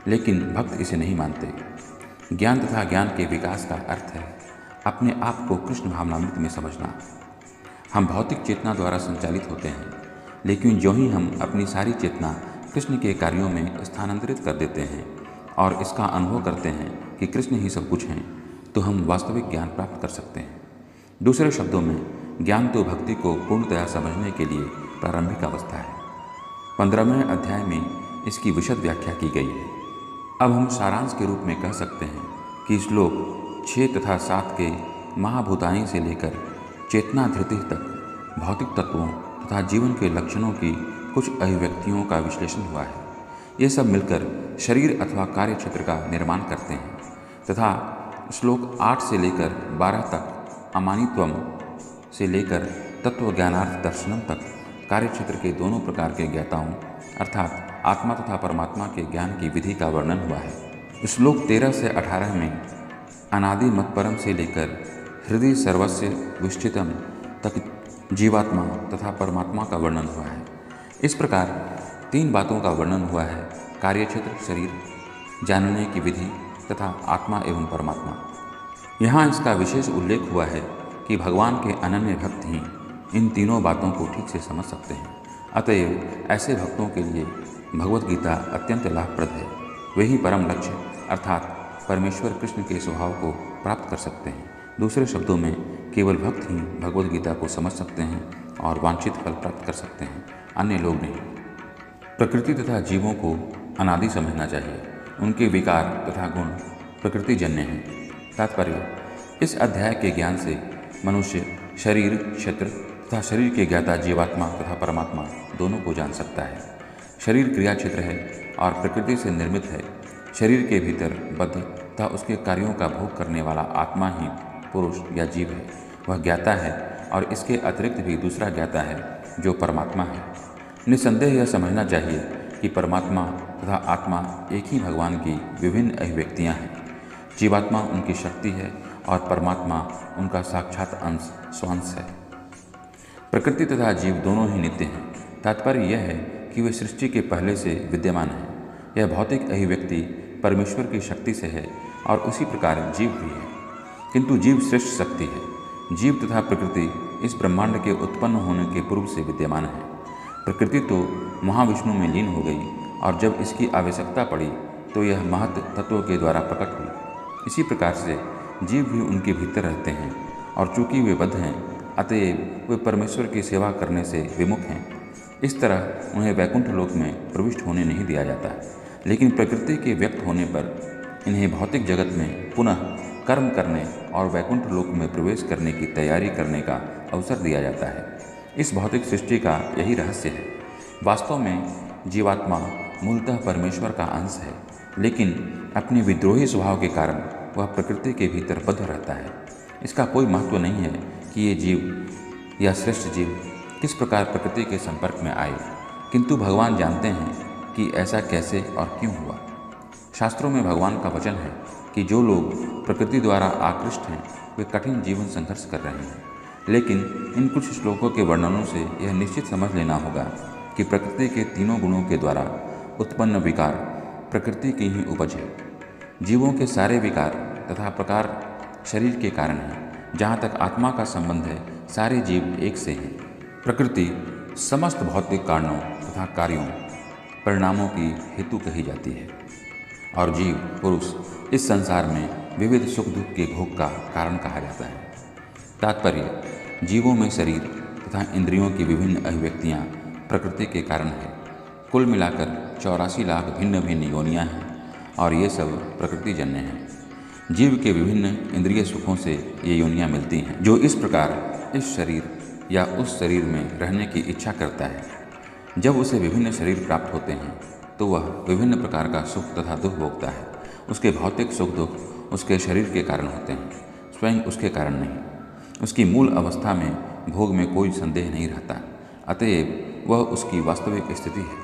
लेकिन भक्त इसे नहीं मानते। ज्ञान तथा ज्ञान के विकास का अर्थ है अपने आप को कृष्ण भावनामृत में समझना। हम भौतिक चेतना द्वारा संचालित होते हैं, लेकिन जो ही हम अपनी सारी चेतना कृष्ण के कार्यों में स्थानांतरित कर देते हैं और इसका अनुभव करते हैं कि कृष्ण ही सब कुछ हैं, तो हम वास्तविक ज्ञान प्राप्त कर सकते हैं। दूसरे शब्दों में, ज्ञान तो भक्ति को पूर्णतया समझने के लिए प्रारंभिक अवस्था है। 15वें अध्याय में इसकी विशद व्याख्या की गई है। अब हम सारांश के रूप में कह सकते हैं कि श्लोक 6 तथा 7 के महाभूतानि से लेकर चेतना धृति तक भौतिक तत्वों तथा जीवन के लक्षणों की कुछ अभिव्यक्तियों का विश्लेषण हुआ है। ये सब मिलकर शरीर अथवा कार्य क्षेत्र का निर्माण करते हैं तथा श्लोक 8 से लेकर 12 तक अमानित्वम से लेकर तत्व ज्ञानार्थ दर्शनम तक कार्य क्षेत्र के दोनों प्रकार के ज्ञाताओं अर्थात आत्मा तथा परमात्मा के ज्ञान की विधि का वर्णन हुआ है। श्लोक 13 से 18 में अनादि मत्परम से लेकर हृदय सर्वस्य विष्ठितम तक जीवात्मा तथा परमात्मा का वर्णन हुआ है। इस प्रकार तीन बातों का वर्णन हुआ है, कार्य क्षेत्र, शरीर, जानने की विधि तथा आत्मा एवं परमात्मा। यहाँ इसका विशेष उल्लेख हुआ है कि भगवान के अनन्य भक्त ही इन तीनों बातों को ठीक से समझ सकते हैं। अतएव ऐसे भक्तों के लिए भगवत गीता अत्यंत लाभप्रद है। वे ही परम लक्ष्य अर्थात परमेश्वर कृष्ण के स्वभाव को प्राप्त कर सकते हैं। दूसरे शब्दों में, केवल भक्त ही भगवत गीता को समझ सकते हैं और वांछित फल प्राप्त कर सकते हैं, अन्य लोग नहीं। प्रकृति तथा जीवों को अनादि समझना चाहिए। उनके विकार तथा गुण प्रकृतिजन्य हैं। तात्पर्य: इस अध्याय के ज्ञान से मनुष्य शरीर, क्षेत्र तथा शरीर के ज्ञाता जीवात्मा तथा परमात्मा दोनों को जान सकता है। शरीर क्रिया क्षेत्र है और प्रकृति से निर्मित है। शरीर के भीतर बद्ध तथा उसके कार्यों का भोग करने वाला आत्मा ही पुरुष या जीव है। वह ज्ञाता है और इसके अतिरिक्त भी दूसरा ज्ञाता है जो परमात्मा है। निस्संदेह यह समझना चाहिए कि परमात्मा तथा आत्मा एक ही भगवान की विभिन्न अभिव्यक्तियाँ हैं। जीवात्मा उनकी शक्ति है और परमात्मा उनका साक्षात अंश, स्वांश है। प्रकृति तथा जीव दोनों ही नित्य हैं। तात्पर्य यह है कि वे सृष्टि के पहले से विद्यमान हैं। यह भौतिक अभिव्यक्ति परमेश्वर की शक्ति से है और उसी प्रकार जीव भी है, किंतु जीव श्रेष्ठ शक्ति है। जीव तथा प्रकृति इस ब्रह्मांड के उत्पन्न होने के पूर्व से विद्यमान है। प्रकृति तो महाविष्णु में लीन हो गई और जब इसकी आवश्यकता पड़ी तो यह महत् तत्व के द्वारा प्रकट हुई। इसी प्रकार से जीव भी उनके भीतर रहते हैं और चूंकि वे बद्ध हैं, अतएव वे परमेश्वर की सेवा करने से विमुख हैं। इस तरह उन्हें वैकुंठ लोक में प्रविष्ट होने नहीं दिया जाता, लेकिन प्रकृति के व्यक्त होने पर इन्हें भौतिक जगत में पुनः कर्म करने और वैकुंठ लोक में प्रवेश करने की तैयारी करने का अवसर दिया जाता है। इस भौतिक सृष्टि का यही रहस्य है। वास्तव में जीवात्मा मूलतः परमेश्वर का अंश है, लेकिन अपने विद्रोही स्वभाव के कारण वह प्रकृति के भीतर बद्ध रहता है। इसका कोई महत्व नहीं है कि ये जीव या श्रेष्ठ जीव किस प्रकार प्रकृति के संपर्क में आए, किंतु भगवान जानते हैं कि ऐसा कैसे और क्यों हुआ। शास्त्रों में भगवान का वचन है कि जो लोग प्रकृति द्वारा आकृष्ट हैं वे कठिन जीवन संघर्ष कर रहे हैं। लेकिन इन कुछ श्लोकों के वर्णनों से यह निश्चित समझ लेना होगा कि प्रकृति के तीनों गुणों के द्वारा उत्पन्न विकार प्रकृति की ही उपज है। जीवों के सारे विकार तथा प्रकार शरीर के कारण हैं। जहाँ तक आत्मा का संबंध है, सारे जीव एक से हैं। प्रकृति समस्त भौतिक कारणों तथा कार्यों परिणामों की हेतु कही जाती है और जीव पुरुष इस संसार में विविध सुख दुख के भोग का कारण कहा जाता है। तात्पर्य, जीवों में शरीर तथा इंद्रियों की विभिन्न अभिव्यक्तियाँ प्रकृति के कारण है। कुल मिलाकर 84 लाख भिन्न भिन्न योनियाँ हैं और ये सब प्रकृति जन्य हैं। जीव के विभिन्न इंद्रिय सुखों से ये योनियाँ मिलती हैं, जो इस प्रकार इस शरीर या उस शरीर में रहने की इच्छा करता है। जब उसे विभिन्न शरीर प्राप्त होते हैं तो वह विभिन्न प्रकार का सुख तथा दुख भोगता है। उसके भौतिक सुख दुख उसके शरीर के कारण होते हैं, स्वयं उसके कारण नहीं। उसकी मूल अवस्था में भोग में कोई संदेह नहीं रहता, अतएव वह उसकी वास्तविक स्थिति है।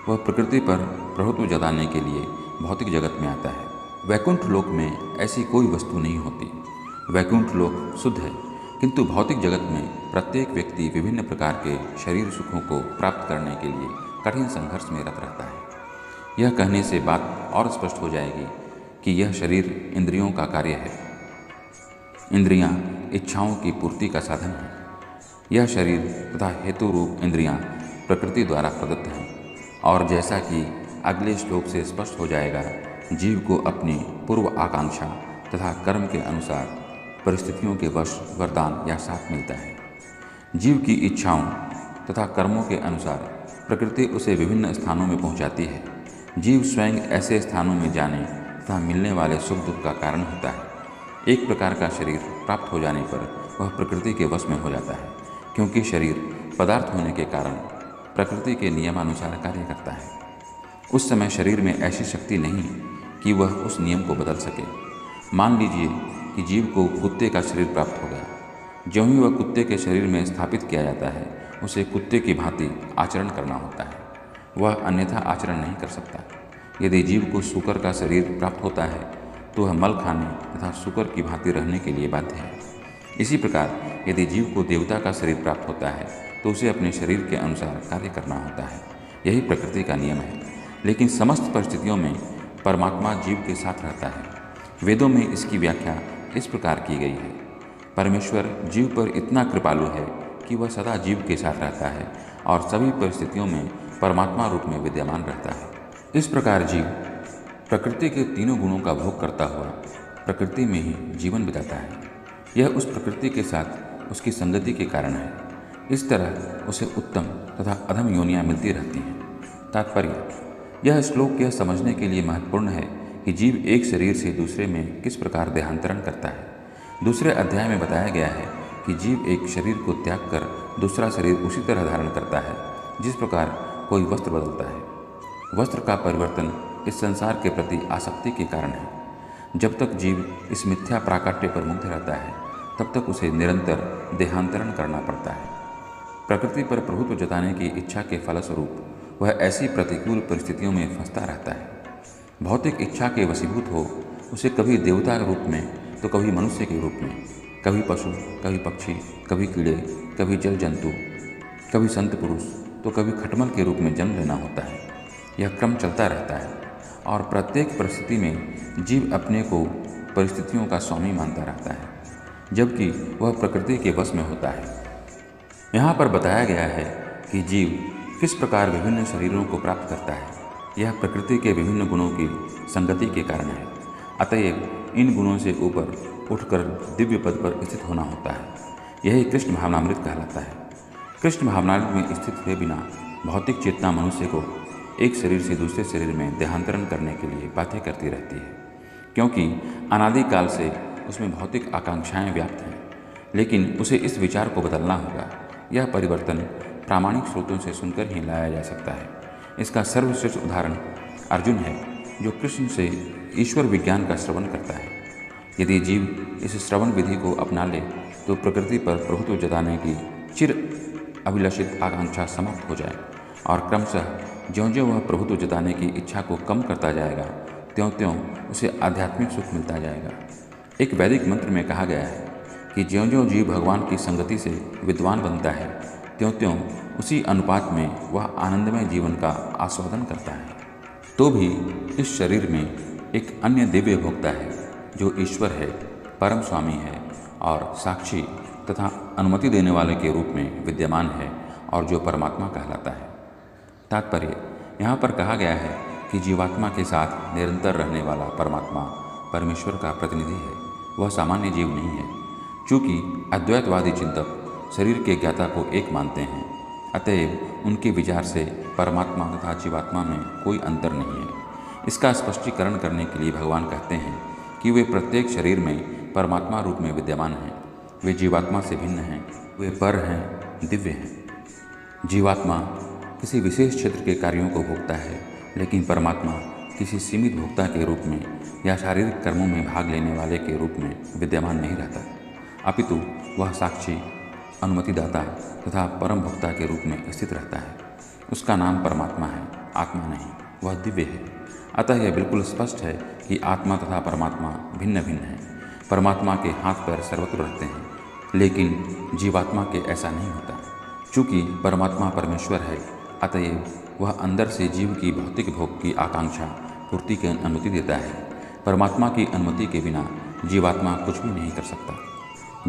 वह प्रकृति पर प्रभुत्व जताने के लिए भौतिक जगत में आता है। वैकुंठ लोक में ऐसी कोई वस्तु नहीं होती। वैकुंठ लोक शुद्ध है, किंतु भौतिक जगत में प्रत्येक व्यक्ति विभिन्न प्रकार के शरीर सुखों को प्राप्त करने के लिए कठिन संघर्ष में रत रहता है। यह कहने से बात और स्पष्ट हो जाएगी कि यह शरीर इंद्रियों का कार्य है। इंद्रियां इच्छाओं की पूर्ति का साधन है। यह शरीर तथा हेतु रूप इंद्रियां प्रकृति द्वारा प्रदत्त हैं और जैसा कि अगले श्लोक से स्पष्ट हो जाएगा, जीव को अपनी पूर्व आकांक्षा तथा कर्म के अनुसार परिस्थितियों के वश वरदान या साथ मिलता है। जीव की इच्छाओं तथा कर्मों के अनुसार प्रकृति उसे विभिन्न स्थानों में पहुंचाती है। जीव स्वयं ऐसे स्थानों में जाने तथा मिलने वाले सुख दुख का कारण होता है। एक प्रकार का शरीर प्राप्त हो जाने पर वह प्रकृति के वश में हो जाता है, क्योंकि शरीर पदार्थ होने के कारण प्रकृति के नियमानुसार कार्य करता है। उस समय शरीर में ऐसी शक्ति नहीं कि वह उस नियम को बदल सके। मान लीजिए कि जीव को कुत्ते का शरीर प्राप्त हो गया। ज्यों ही वह कुत्ते के शरीर में स्थापित किया जाता है, उसे कुत्ते की भांति आचरण करना होता है। वह अन्यथा आचरण नहीं कर सकता। यदि जीव को शूकर का शरीर प्राप्त होता है तो वह मल खाने तथा शूकर की भांति रहने के लिए बाध्य है। इसी प्रकार यदि जीव को देवता का शरीर प्राप्त होता है तो उसे अपने शरीर के अनुसार कार्य करना होता है। यही प्रकृति का नियम है। लेकिन समस्त परिस्थितियों में परमात्मा जीव के साथ रहता है। वेदों में इसकी व्याख्या इस प्रकार की गई है। परमेश्वर जीव पर इतना कृपालु है कि वह सदा जीव के साथ रहता है और सभी परिस्थितियों में परमात्मा रूप में विद्यमान रहता है। इस प्रकार जीव प्रकृति के तीनों गुणों का भोग करता हुआ प्रकृति में ही जीवन बिताता है। यह उस प्रकृति के साथ उसकी संगति के कारण है। इस तरह उसे उत्तम तथा अधम योनियाँ मिलती रहती हैं। तात्पर्य, यह श्लोक यह समझने के लिए महत्वपूर्ण है कि जीव एक शरीर से दूसरे में किस प्रकार देहांतरण करता है। दूसरे अध्याय में बताया गया है कि जीव एक शरीर को त्याग कर दूसरा शरीर उसी तरह धारण करता है जिस प्रकार कोई वस्त्र बदलता है। वस्त्र का परिवर्तन इस संसार के प्रति आसक्ति के कारण है। जब तक जीव इस मिथ्या प्राकट्य पर मुग्ध रहता है तब तक उसे निरंतर देहांतरण करना पड़ता है। प्रकृति पर प्रभुत्व जताने की इच्छा के फलस्वरूप वह ऐसी प्रतिकूल परिस्थितियों में फंसता रहता है। भौतिक इच्छा के वशीभूत हो उसे कभी देवता के रूप में तो कभी मनुष्य के रूप में, कभी पशु, कभी पक्षी, कभी कीड़े, कभी जल जंतु, कभी संत पुरुष तो कभी खटमल के रूप में जन्म लेना होता है। यह क्रम चलता रहता है और प्रत्येक परिस्थिति में जीव अपने को परिस्थितियों का स्वामी मानता रहता है, जबकि वह प्रकृति के वश में होता है। यहाँ पर बताया गया है कि जीव किस प्रकार विभिन्न शरीरों को प्राप्त करता है। यह प्रकृति के विभिन्न गुणों की संगति के कारण है। अतएव इन गुणों से ऊपर उठकर दिव्य पद पर स्थित होना होता है। यही कृष्ण भावनामृत कहलाता है। कृष्ण भावनामृत में स्थित हुए बिना भौतिक चेतना मनुष्य को एक शरीर से दूसरे शरीर में देहांतरण करने के लिए बाध्य करती रहती है, क्योंकि अनादिकाल से उसमें भौतिक आकांक्षाएं व्याप्त हैं। लेकिन उसे इस विचार को बदलना होगा। यह परिवर्तन प्रामाणिक स्रोतों से सुनकर ही लाया जा सकता है। इसका सर्वश्रेष्ठ उदाहरण अर्जुन है, जो कृष्ण से ईश्वर विज्ञान का श्रवण करता है। यदि जीव इस श्रवण विधि को अपना ले तो प्रकृति पर प्रभुत्व जताने की चिर अभिलषित आकांक्षा समाप्त हो जाए और क्रमशः ज्यों-ज्यों वह प्रभुत्व जताने की इच्छा को कम करता जाएगा, त्यों-त्यों उसे आध्यात्मिक सुख मिलता जाएगा। एक वैदिक मंत्र में कहा गया है कि ज्यों-ज्यों जीव भगवान की संगति से विद्वान बनता है, त्यों-त्यों उसी अनुपात में वह आनंदमय जीवन का आस्वादन करता है। तो भी इस शरीर में एक अन्य दिव्य भोक्ता है, जो ईश्वर है, परम स्वामी है और साक्षी तथा अनुमति देने वाले के रूप में विद्यमान है और जो परमात्मा कहलाता है। तात्पर्य यहाँ पर कहा गया है कि जीवात्मा के साथ निरंतर रहने वाला परमात्मा परमेश्वर का प्रतिनिधि है, वह सामान्य जीव नहीं है। चूँकि अद्वैतवादी चिंतक शरीर के ज्ञाता को एक मानते हैं, अतएव उनके विचार से परमात्मा तथा जीवात्मा में कोई अंतर नहीं है। इसका स्पष्टीकरण करने के लिए भगवान कहते हैं कि वे प्रत्येक शरीर में परमात्मा रूप में विद्यमान हैं। वे जीवात्मा से भिन्न हैं, वे पर हैं, दिव्य हैं। जीवात्मा किसी विशेष क्षेत्र के कार्यों को भोगता है, लेकिन परमात्मा किसी सीमित भोक्ता के रूप में या शारीरिक कर्मों में भाग लेने वाले के रूप में विद्यमान नहीं रहता, अपितु वह साक्षी, अनुमतिदाता तथा परम भोक्ता के रूप में स्थित रहता है। उसका नाम परमात्मा है, आत्मा नहीं, वह दिव्य है। अतः यह बिल्कुल स्पष्ट है कि आत्मा तथा परमात्मा भिन्न भिन्न हैं। परमात्मा के हाथ पैर सर्वत्र रहते हैं, लेकिन जीवात्मा के ऐसा नहीं होता। चूँकि परमात्मा परमेश्वर है, अतएव वह अंदर से जीव की भौतिक भोग की आकांक्षा पूर्ति की अनुमति देता है। परमात्मा की अनुमति के बिना जीवात्मा कुछ भी नहीं कर सकता।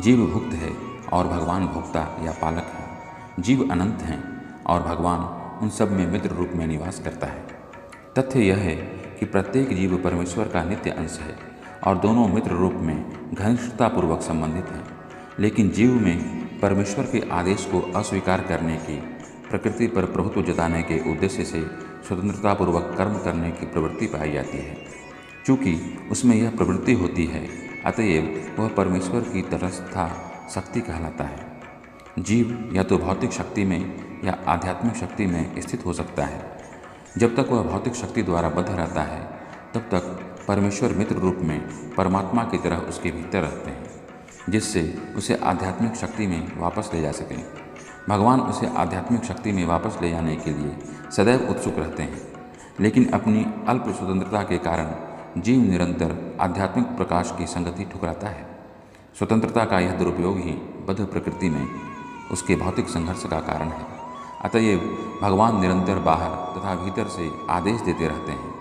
जीव भुक्त है और भगवान भोक्ता या पालक है। जीव अनंत हैं और भगवान उन सब में मित्र रूप में निवास करता है। तथ्य यह है कि प्रत्येक जीव परमेश्वर का नित्य अंश है और दोनों मित्र रूप में घनिष्ठतापूर्वक संबंधित हैं। लेकिन जीव में परमेश्वर के आदेश को अस्वीकार करने की, प्रकृति पर प्रभुत्व जताने के उद्देश्य से स्वतंत्रतापूर्वक कर्म करने की प्रवृत्ति पाई जाती है। चूँकि उसमें यह प्रवृत्ति होती है, अतएव वह परमेश्वर की तरस्था शक्ति कहलाता है। जीव या तो भौतिक शक्ति में या आध्यात्मिक शक्ति में स्थित हो सकता है। जब तक वह भौतिक शक्ति द्वारा बद्ध रहता है, तब तक परमेश्वर मित्र रूप में परमात्मा की तरह उसके भीतर रहते हैं, जिससे उसे आध्यात्मिक शक्ति में वापस ले जा सकें। भगवान उसे आध्यात्मिक शक्ति में वापस ले जाने के लिए सदैव उत्सुक रहते हैं, लेकिन अपनी अल्प स्वतंत्रता के कारण जीव निरंतर आध्यात्मिक प्रकाश की संगति ठुकराता है। स्वतंत्रता का यह दुरुपयोग ही बद्ध प्रकृति में उसके भौतिक संघर्ष का कारण है। अतएव भगवान निरंतर बाहर तथा भीतर से आदेश देते रहते हैं।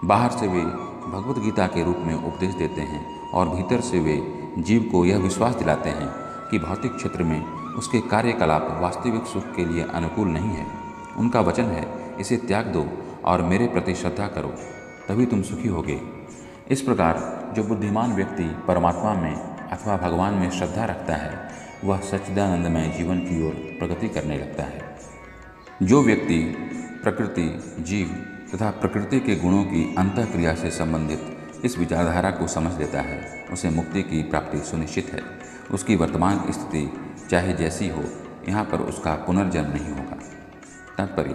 बाहर से वे भगवत गीता के रूप में उपदेश देते हैं और भीतर से वे जीव को यह विश्वास दिलाते हैं कि भौतिक क्षेत्र में उसके कार्यकलाप वास्तविक सुख के लिए अनुकूल नहीं है। उनका वचन है, इसे त्याग दो और मेरे प्रति श्रद्धा करो, तभी तुम सुखी होगे। इस प्रकार जो बुद्धिमान व्यक्ति परमात्मा में अथवा भगवान में श्रद्धा रखता है, वह सच्चिदानंदमय जीवन की ओर प्रगति करने लगता है। जो व्यक्ति प्रकृति, जीव तथा प्रकृति के गुणों की अंतःक्रिया से संबंधित इस विचारधारा को समझ लेता है, उसे मुक्ति की प्राप्ति सुनिश्चित है। उसकी वर्तमान स्थिति चाहे जैसी हो, यहाँ पर उसका पुनर्जन्म नहीं होगा। तात्पर्य,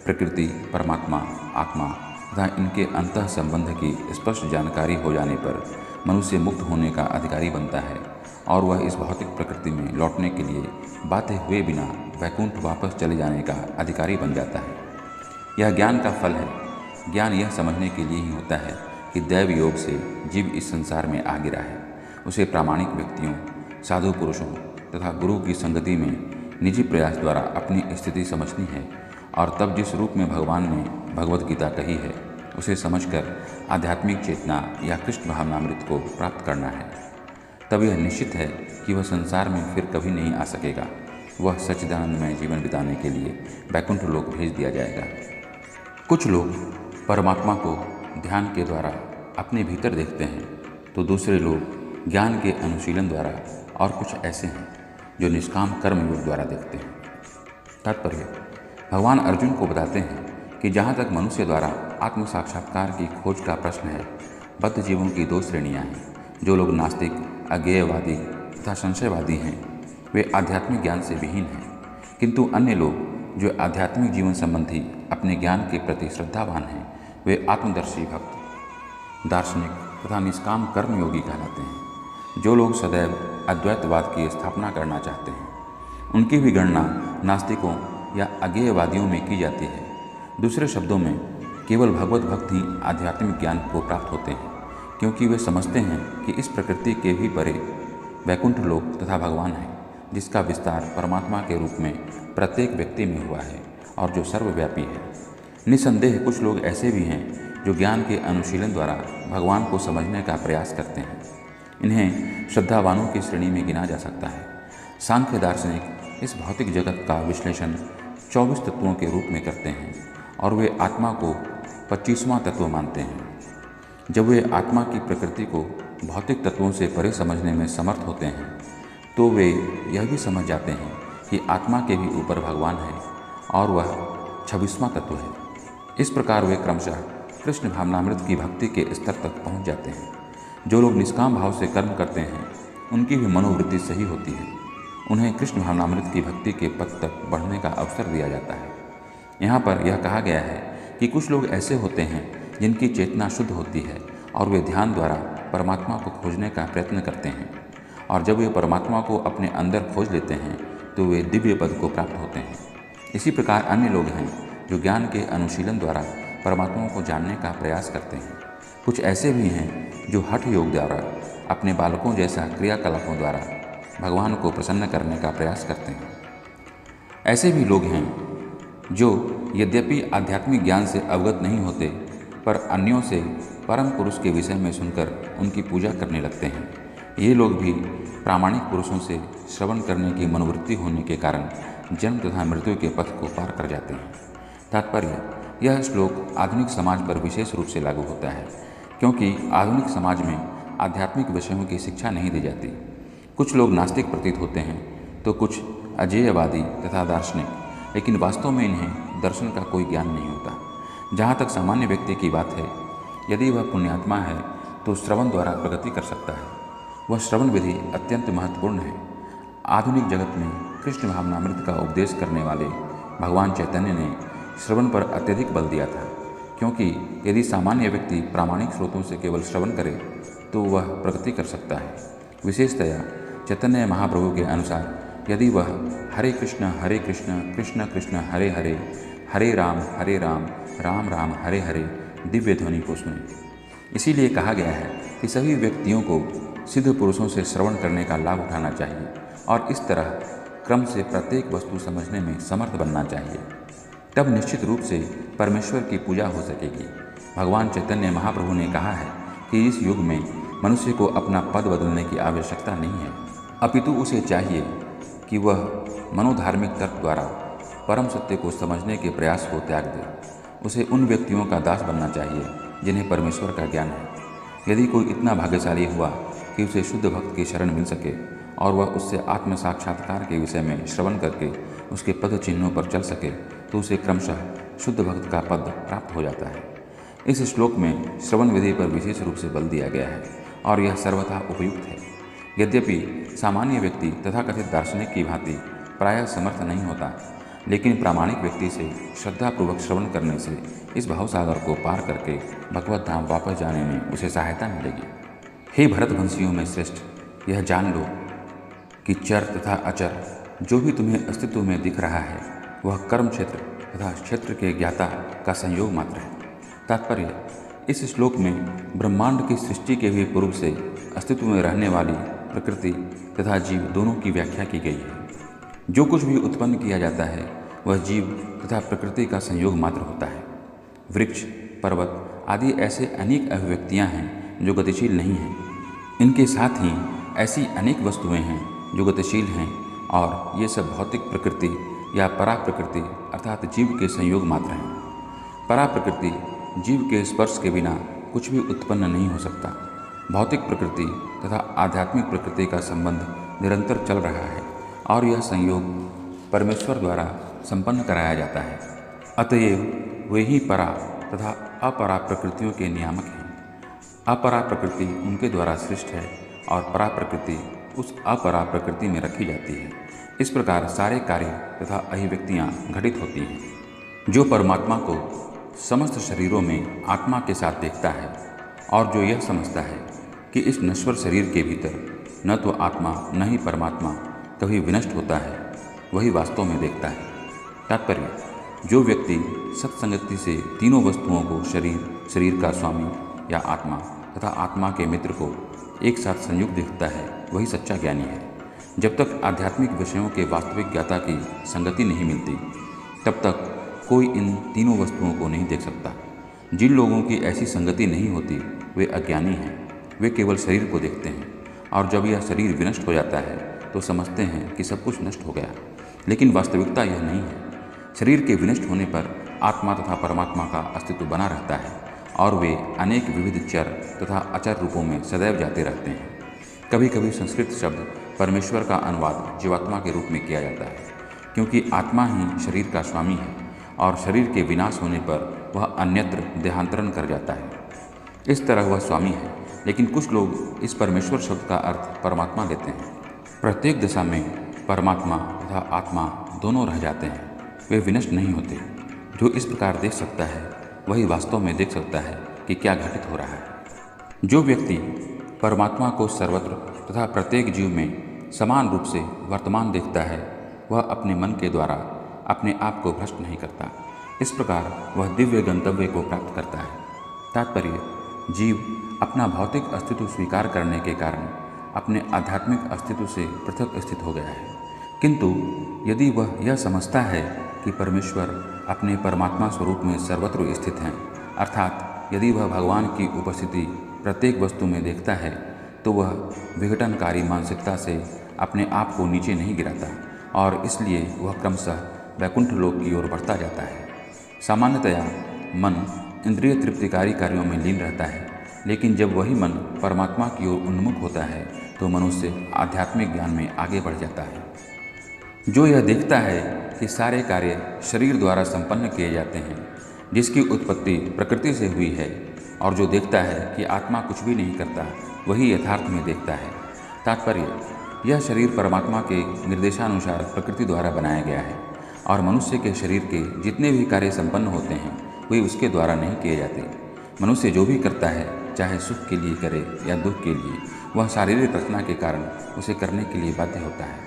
प्रकृति, परमात्मा, आत्मा तथा इनके अंतः संबंध की स्पष्ट जानकारी हो जाने पर मनुष्य मुक्त होने का अधिकारी बनता है और वह इस भौतिक प्रकृति में लौटने के लिए बाध्य हुए बिना वैकुंठ वापस चले जाने का अधिकारी बन जाता है। यह ज्ञान का फल है। ज्ञान यह समझने के लिए ही होता है कि दैव योग से जीव इस संसार में आ गिरा है। उसे प्रामाणिक व्यक्तियों, साधु पुरुषों तथा गुरु की संगति में निजी प्रयास द्वारा अपनी स्थिति समझनी है और तब जिस रूप में भगवान ने भगवत गीता कही है, उसे समझकर आध्यात्मिक चेतना या कृष्ण भावनामृत को प्राप्त करना है। तब यह निश्चित है कि वह संसार में फिर कभी नहीं आ सकेगा। वह सच्चिदानंदमय जीवन बिताने के लिए वैकुंठ लोक भेज दिया जाएगा। कुछ लोग परमात्मा को ध्यान के द्वारा अपने भीतर देखते हैं, तो दूसरे लोग ज्ञान के अनुशीलन द्वारा और कुछ ऐसे हैं जो निष्काम कर्म योग द्वारा देखते हैं। तात्पर्य, भगवान अर्जुन को बताते हैं कि जहाँ तक मनुष्य द्वारा आत्म साक्षात्कार की खोज का प्रश्न है, बद्ध जीवों की दो श्रेणियाँ हैं। जो लोग नास्तिक, अज्ञेयवादी तथा संशयवादी हैं वे आध्यात्मिक ज्ञान से विहीन हैं, किंतु अन्य लोग जो आध्यात्मिक जीवन संबंधी अपने ज्ञान के प्रति श्रद्धावान हैं वे आत्मदर्शी भक्त, दार्शनिक तथा निष्काम कर्मयोगी कहलाते हैं। जो लोग सदैव अद्वैतवाद की स्थापना करना चाहते हैं उनकी भी गणना नास्तिकों या अज्ञेयवादियों में की जाती है। दूसरे शब्दों में केवल भगवत भक्त ही आध्यात्मिक ज्ञान को प्राप्त होते हैं, क्योंकि वे समझते हैं कि इस प्रकृति के भी परे वैकुंठ लोक तथा भगवान है, जिसका विस्तार परमात्मा के रूप में प्रत्येक व्यक्ति में हुआ है और जो सर्वव्यापी है। निसंदेह कुछ लोग ऐसे भी हैं जो ज्ञान के अनुशीलन द्वारा भगवान को समझने का प्रयास करते हैं। इन्हें श्रद्धावानों की श्रेणी में गिना जा सकता है। सांख्य दार्शनिक इस भौतिक जगत का विश्लेषण 24 तत्वों के रूप में करते हैं और वे आत्मा को 25वां तत्व मानते हैं। जब वे आत्मा की प्रकृति को भौतिक तत्वों से परे समझने में समर्थ होते हैं तो वे यह भी समझ जाते हैं कि आत्मा के भी ऊपर भगवान है और वह 26वां तत्व है। इस प्रकार वे क्रमशः कृष्ण भावनामृत की भक्ति के स्तर तक पहुंच जाते हैं। जो लोग निष्काम भाव से कर्म करते हैं उनकी भी मनोवृत्ति सही होती है। उन्हें कृष्ण भावनामृत की भक्ति के पथ तक बढ़ने का अवसर दिया जाता है। यहाँ पर यह कहा गया है कि कुछ लोग ऐसे होते हैं जिनकी चेतना शुद्ध होती है और वे ध्यान द्वारा परमात्मा को खोजने का प्रयत्न करते हैं, और जब वे परमात्मा को अपने अंदर खोज लेते हैं तो वे दिव्य पद को प्राप्त होते हैं। इसी प्रकार अन्य लोग हैं जो ज्ञान के अनुशीलन द्वारा परमात्मा को जानने का प्रयास करते हैं। कुछ ऐसे भी हैं जो हठ योग द्वारा अपने बालकों जैसा क्रियाकलापों द्वारा भगवान को प्रसन्न करने का प्रयास करते हैं। ऐसे भी लोग हैं जो यद्यपि आध्यात्मिक ज्ञान से अवगत नहीं होते पर अन्यों से परम पुरुष के विषय में सुनकर उनकी पूजा करने लगते हैं। ये लोग भी प्रामाणिक पुरुषों से श्रवण करने की मनोवृत्ति होने के कारण जन्म तथा मृत्यु के पथ को पार कर जाते हैं। तात्पर्य, यह श्लोक आधुनिक समाज पर विशेष रूप से लागू होता है, क्योंकि आधुनिक समाज में आध्यात्मिक विषयों की शिक्षा नहीं दी जाती। कुछ लोग नास्तिक प्रतीत होते हैं तो कुछ अजेयवादी तथा दार्शनिक, लेकिन वास्तव में इन्हें दर्शन का कोई ज्ञान नहीं होता। जहाँ तक सामान्य व्यक्ति की बात है, यदि वह पुण्यात्मा है तो श्रवण द्वारा प्रगति कर सकता है। वह श्रवण विधि अत्यंत महत्वपूर्ण है। आधुनिक जगत में कृष्ण भावनामृत का उपदेश करने वाले भगवान चैतन्य ने श्रवण पर अत्यधिक बल दिया था, क्योंकि यदि सामान्य व्यक्ति प्रामाणिक स्रोतों से केवल श्रवण करे तो वह प्रगति कर सकता है। विशेषतया चैतन्य महाप्रभु के अनुसार यदि वह हरे कृष्ण कृष्ण कृष्ण हरे हरे, हरे राम राम राम हरे हरे दिव्य ध्वनि को सुने। इसीलिए कहा गया है कि सभी व्यक्तियों को सिद्ध पुरुषों से श्रवण करने का लाभ उठाना चाहिए और इस तरह क्रम से प्रत्येक वस्तु समझने में समर्थ बनना चाहिए। तब निश्चित रूप से परमेश्वर की पूजा हो सकेगी। भगवान चैतन्य महाप्रभु ने कहा है कि इस युग में मनुष्य को अपना पद बदलने की आवश्यकता नहीं है, अपितु उसे चाहिए कि वह मनोधार्मिक तर्क द्वारा परम सत्य को समझने के प्रयास को त्याग दे। उसे उन व्यक्तियों का दास बनना चाहिए जिन्हें परमेश्वर का ज्ञान है। यदि कोई इतना भाग्यशाली हुआ कि उसे शुद्ध भक्त की शरण मिल सके और वह उससे आत्म साक्षात्कार के विषय में श्रवण करके उसके पद चिन्हों पर चल सके तो उसे क्रमशः शुद्ध भक्त का पद प्राप्त हो जाता है। इस श्लोक में श्रवण विधि पर विशेष रूप से बल दिया गया है और यह सर्वथा उपयुक्त है। यद्यपि सामान्य व्यक्ति तथाकथित दार्शनिक की भांति प्रायः समर्थ नहीं होता, लेकिन प्रामाणिक व्यक्ति से श्रद्धापूर्वक श्रवण करने से इस भावसागर को पार करके भगवत धाम वापस जाने में उसे सहायता मिलेगी। हे भरतवंशियों में श्रेष्ठ, यह जान लो कि चर तथा अचर जो भी तुम्हें अस्तित्व में दिख रहा है वह कर्म क्षेत्र तथा क्षेत्र के ज्ञाता का संयोग मात्र है। तात्पर्य, इस श्लोक में ब्रह्मांड की सृष्टि के भी पूर्व से अस्तित्व में रहने वाली प्रकृति तथा जीव दोनों की व्याख्या की गई है। जो कुछ भी उत्पन्न किया जाता है वह जीव तथा प्रकृति का संयोग मात्र होता है। वृक्ष, पर्वत आदि ऐसे अनेक अभिव्यक्तियाँ हैं जो गतिशील नहीं हैं। इनके साथ ही ऐसी अनेक वस्तुएं हैं जो गतिशील हैं और ये सब भौतिक प्रकृति या परा प्रकृति अर्थात जीव के संयोग मात्र हैं। परा प्रकृति जीव के स्पर्श के बिना कुछ भी उत्पन्न नहीं हो सकता। भौतिक प्रकृति तथा आध्यात्मिक प्रकृति का संबंध निरंतर चल रहा है और यह संयोग परमेश्वर द्वारा संपन्न कराया जाता है। अतएव वे ही परा तथा अपरा प्रकृतियों के नियामक हैं। अपरा प्रकृति उनके द्वारा सृष्ट है और परा प्रकृति उस अपरा प्रकृति में रखी जाती है। इस प्रकार सारे कार्य तथा अभिव्यक्तियाँ घटित होती हैं। जो परमात्मा को समस्त शरीरों में आत्मा के साथ देखता है और जो यह समझता है कि इस नश्वर शरीर के भीतर न तो आत्मा न ही परमात्मा कभी विनष्ट होता है, वही वास्तव में देखता है। तात्पर्य, जो व्यक्ति सत्संगति से तीनों वस्तुओं को शरीर का स्वामी या आत्मा तथा आत्मा के मित्र को एक साथ संयुक्त देखता है, वही सच्चा ज्ञानी है। जब तक आध्यात्मिक विषयों के वास्तविक ज्ञाता की संगति नहीं मिलती, तब तक कोई इन तीनों वस्तुओं को नहीं देख सकता। जिन लोगों की ऐसी संगति नहीं होती, वे अज्ञानी हैं। वे केवल शरीर को देखते हैं और जब यह शरीर विनष्ट हो जाता है तो समझते हैं कि सब कुछ नष्ट हो गया, लेकिन वास्तविकता यह नहीं है। शरीर के विनष्ट होने पर आत्मा तथा परमात्मा का अस्तित्व बना रहता है और वे अनेक विविध चर तथा अचर रूपों में सदैव जाते रहते हैं। कभी कभी संस्कृत शब्द परमेश्वर का अनुवाद जीवात्मा के रूप में किया जाता है, क्योंकि आत्मा ही शरीर का स्वामी है और शरीर के विनाश होने पर वह अन्यत्र देहांतरण कर जाता है। इस तरह वह स्वामी है, लेकिन कुछ लोग इस परमेश्वर शब्द का अर्थ परमात्मा लेते हैं। प्रत्येक दशा में परमात्मा तथा आत्मा दोनों रह जाते हैं, वे विनष्ट नहीं होते। जो इस प्रकार देख सकता है, वही वास्तव में देख सकता है कि क्या घटित हो रहा है। जो व्यक्ति परमात्मा को सर्वत्र तथा प्रत्येक जीव में समान रूप से वर्तमान देखता है, वह अपने मन के द्वारा अपने आप को भ्रष्ट नहीं करता। इस प्रकार वह दिव्य गंतव्य को प्राप्त करता है। तात्पर्य, जीव अपना भौतिक अस्तित्व स्वीकार करने के कारण अपने आध्यात्मिक अस्तित्व से पृथक स्थित हो गया है। किंतु यदि वह यह समझता है कि परमेश्वर अपने परमात्मा स्वरूप में सर्वत्र स्थित हैं, अर्थात यदि वह भगवान की उपस्थिति प्रत्येक वस्तु में देखता है, तो वह विघटनकारी मानसिकता से अपने आप को नीचे नहीं गिराता और इसलिए वह क्रमशः वैकुंठ लोक की ओर बढ़ता जाता है। सामान्यतया मन इंद्रिय तृप्तिकारी कार्यों में लीन रहता है, लेकिन जब वही मन परमात्मा की ओर उन्मुख होता है तो मनुष्य आध्यात्मिक ज्ञान में आगे बढ़ जाता है। जो यह देखता है कि सारे कार्य शरीर द्वारा संपन्न किए जाते हैं, जिसकी उत्पत्ति प्रकृति से हुई है, और जो देखता है कि आत्मा कुछ भी नहीं करता, वही यथार्थ में देखता है। तात्पर्य, यह शरीर परमात्मा के निर्देशानुसार प्रकृति द्वारा बनाया गया है और मनुष्य के शरीर के जितने भी कार्य संपन्न होते हैं, वे उसके द्वारा नहीं किए जाते। मनुष्य जो भी करता है, चाहे सुख के लिए करे या दुख के लिए, वह शारीरिक रचना के कारण उसे करने के लिए बाध्य होता है,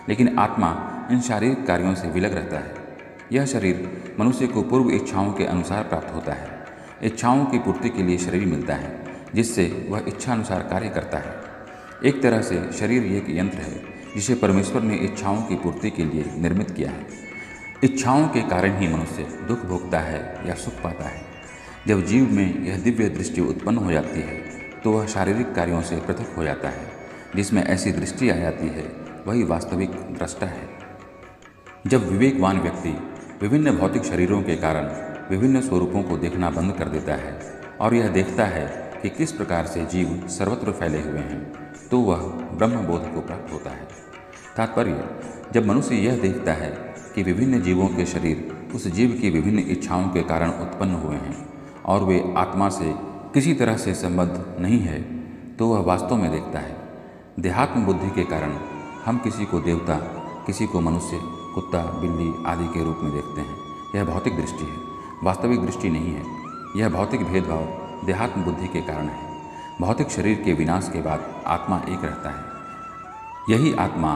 लेकिन आत्मा इन शारीरिक कार्यों से विलग रहता है। यह शरीर मनुष्य को पूर्व इच्छाओं के अनुसार प्राप्त होता है। इच्छाओं की पूर्ति के लिए शरीर मिलता है, जिससे वह इच्छानुसार कार्य करता है। एक तरह से शरीर एक यंत्र है जिसे परमेश्वर ने इच्छाओं की पूर्ति के लिए निर्मित किया है। इच्छाओं के कारण ही मनुष्य दुख भोगता है या सुख पाता है। जब जीव में यह दिव्य दृष्टि उत्पन्न हो जाती है, तो वह शारीरिक कार्यों से पृथक हो जाता है। जिसमें ऐसी दृष्टि आ जाती है, वही वास्तविक दृष्टा है। जब विवेकवान व्यक्ति विभिन्न भौतिक शरीरों के कारण विभिन्न स्वरूपों को देखना बंद कर देता है और यह देखता है कि किस प्रकार से जीव सर्वत्र फैले हुए हैं, तो वह ब्रह्मबोध को प्राप्त होता है। तात्पर्य, जब मनुष्य यह देखता है कि विभिन्न जीवों के शरीर उस जीव की विभिन्न इच्छाओं के कारण उत्पन्न हुए हैं और वे आत्मा से किसी तरह से संबद्ध नहीं है, तो वह वास्तव में देखता है। देहात्म बुद्धि के कारण हम किसी को देवता, किसी को मनुष्य, कुत्ता, बिल्ली आदि के रूप में देखते हैं। यह भौतिक दृष्टि है, वास्तविक दृष्टि नहीं है। यह भौतिक भेदभाव देहात्म बुद्धि के कारण है। भौतिक शरीर के विनाश के बाद आत्मा एक रहता है। यही आत्मा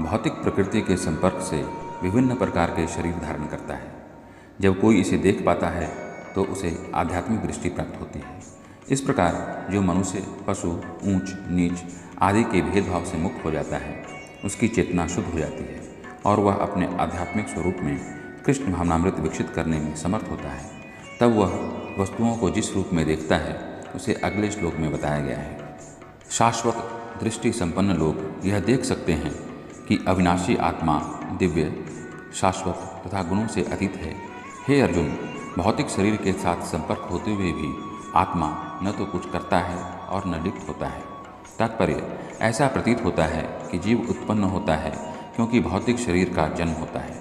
भौतिक प्रकृति के संपर्क से विभिन्न प्रकार के शरीर धारण करता है। जब कोई इसे देख पाता है तो उसे आध्यात्मिक दृष्टि प्राप्त होती है। इस प्रकार जो मनुष्य पशु, ऊंच नीच आदि के भेदभाव से मुक्त हो जाता है, उसकी चेतना शुद्ध हो जाती है और वह अपने आध्यात्मिक स्वरूप में कृष्ण भावनामृत विकसित करने में समर्थ होता है। तब वह वस्तुओं को जिस रूप में देखता है, उसे अगले श्लोक में बताया गया है। शाश्वत दृष्टि संपन्न लोग यह देख सकते हैं कि अविनाशी आत्मा दिव्य, शाश्वत तथा गुणों से अतीत है। हे अर्जुन, भौतिक शरीर के साथ संपर्क होते हुए भी आत्मा न तो कुछ करता है और न लिप्त होता है। तात्पर्य, ऐसा प्रतीत होता है कि जीव उत्पन्न होता है क्योंकि भौतिक शरीर का जन्म होता है,